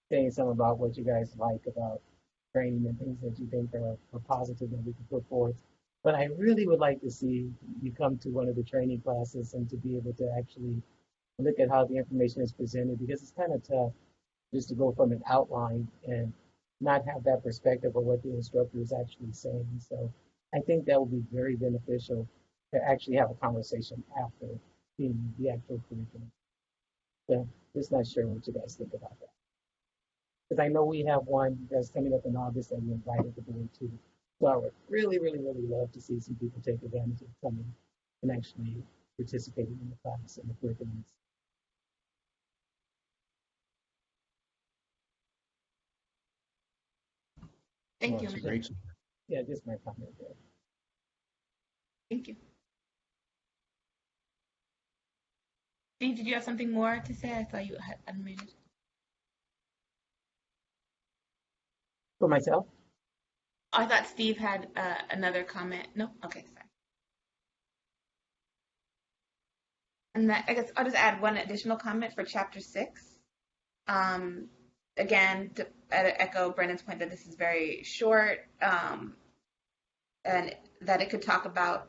saying something about what you guys like about training and things that you think are positive that we can put forth. But I really would like to see you come to one of the training classes and to be able to actually look at how the information is presented, because it's kind of tough just to go from an outline and not have that perspective of what the instructor is actually saying. So I think that would be very beneficial to actually have a conversation after seeing the actual curriculum. So just not sure what you guys think about that. Because I know we have one that's coming up in August that we invited the board to. So I would really, really, really love to see some people take advantage of coming and actually participating in the class and the curriculum. Thank you. Great. Yeah, just my comment there. Thank you. Steve, did you have something more to say? I thought you had unmuted. For myself? I thought Steve had another comment. No? Okay, sorry. And I guess I'll just add one additional comment for chapter 6. Again, to echo Brendan's point that this is very short, and that it could talk about,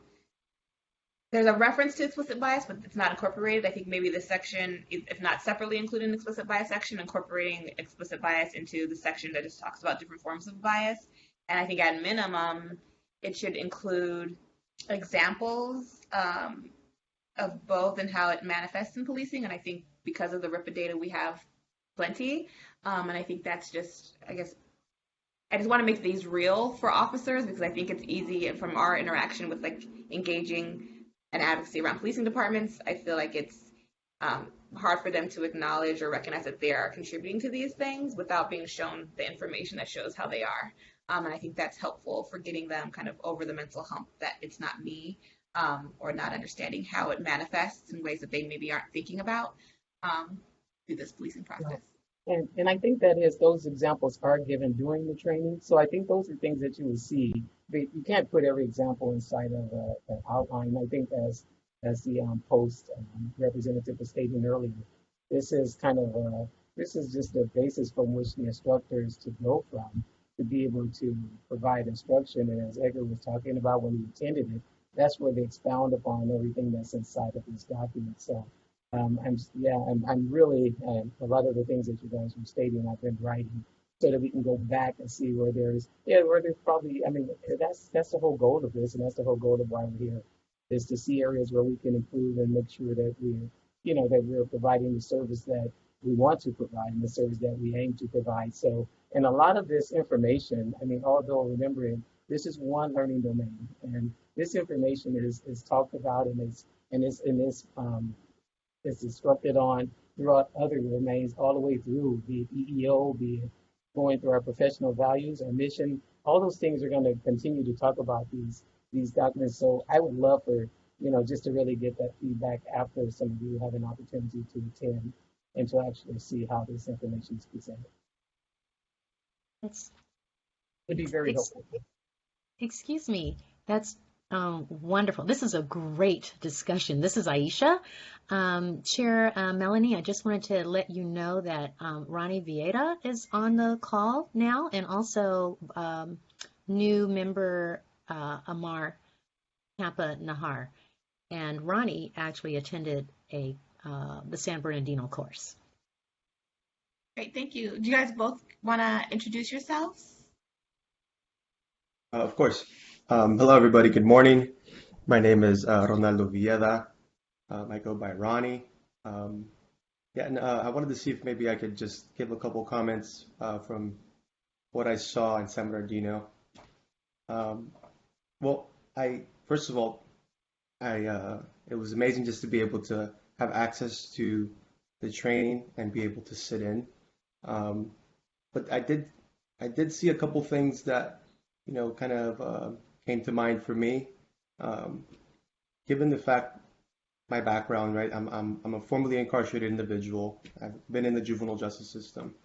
there's a reference to explicit bias, but it's not incorporated. I think maybe this section, if not separately included in the explicit bias section, incorporating explicit bias into the section that just talks about different forms of bias. And I think at minimum, it should include examples of both and how it manifests in policing. And I think because of the RIPA data, we have plenty. And I think that's just, I guess, I just want to make these real for officers because I think it's easy from our interaction with like engaging and advocacy around policing departments. I feel like it's hard for them to acknowledge or recognize that they are contributing to these things without being shown the information that shows how they are. And I think that's helpful for getting them kind of over the mental hump that it's not me, or not understanding how it manifests in ways that they maybe aren't thinking about through this policing process. And I think that is, those examples are given during the training. So I think those are things that you will see. But you can't put every example inside of an outline. I think as the post representative was stating earlier, this is kind of this is just the basis from which the instructors to go from to be able to provide instruction. And as Edgar was talking about when he attended it, that's where they expound upon everything that's inside of this document. So I'm really, a lot of the things that you guys were stating, I've been writing so that we can go back and see where there's probably, I mean, that's the whole goal of this, and that's the whole goal of why we're here, is to see areas where we can improve and make sure that we're providing the service that we want to provide and the service that we aim to provide. So, and a lot of this information, I mean, although remembering this is one learning domain, and this information is talked about and is instructed on throughout other domains all the way through, be it EEO, be it going through our professional values, our mission. All those things are going to continue to talk about these documents. So I would love for, just to really get that feedback after some of you have an opportunity to attend and to actually see how this information is presented. That's would be very helpful. Excuse me. That's wonderful. This is a great discussion. This is Aisha. Chair Melanie, I just wanted to let you know that Ronnie Vieira is on the call now, and also new member Amar Kappa Nahar. And Ronnie actually attended the San Bernardino course. Great, thank you. Do you guys both want to introduce yourselves? Of course. Hello, everybody. Good morning. My name is Ronaldo Villeda. I go by Ronnie. And I wanted to see if maybe I could just give a couple comments from what I saw in San Bernardino. Well, first of all, it was amazing just to be able to have access to the training and be able to sit in. But I did see a couple things that kind of came to mind for me, given the fact my background, right? I'm a formerly incarcerated individual. I've been in the juvenile justice system,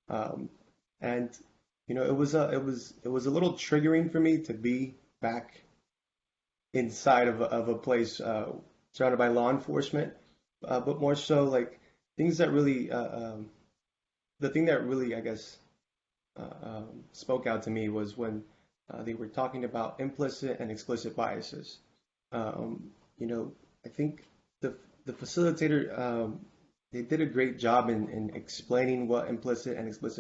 and it was a little triggering for me to be back inside of a place surrounded by law enforcement, but more so like things that really, the thing that really, I guess, spoke out to me was when they were talking about implicit and explicit biases. I think the facilitator, they did a great job in explaining what implicit and explicit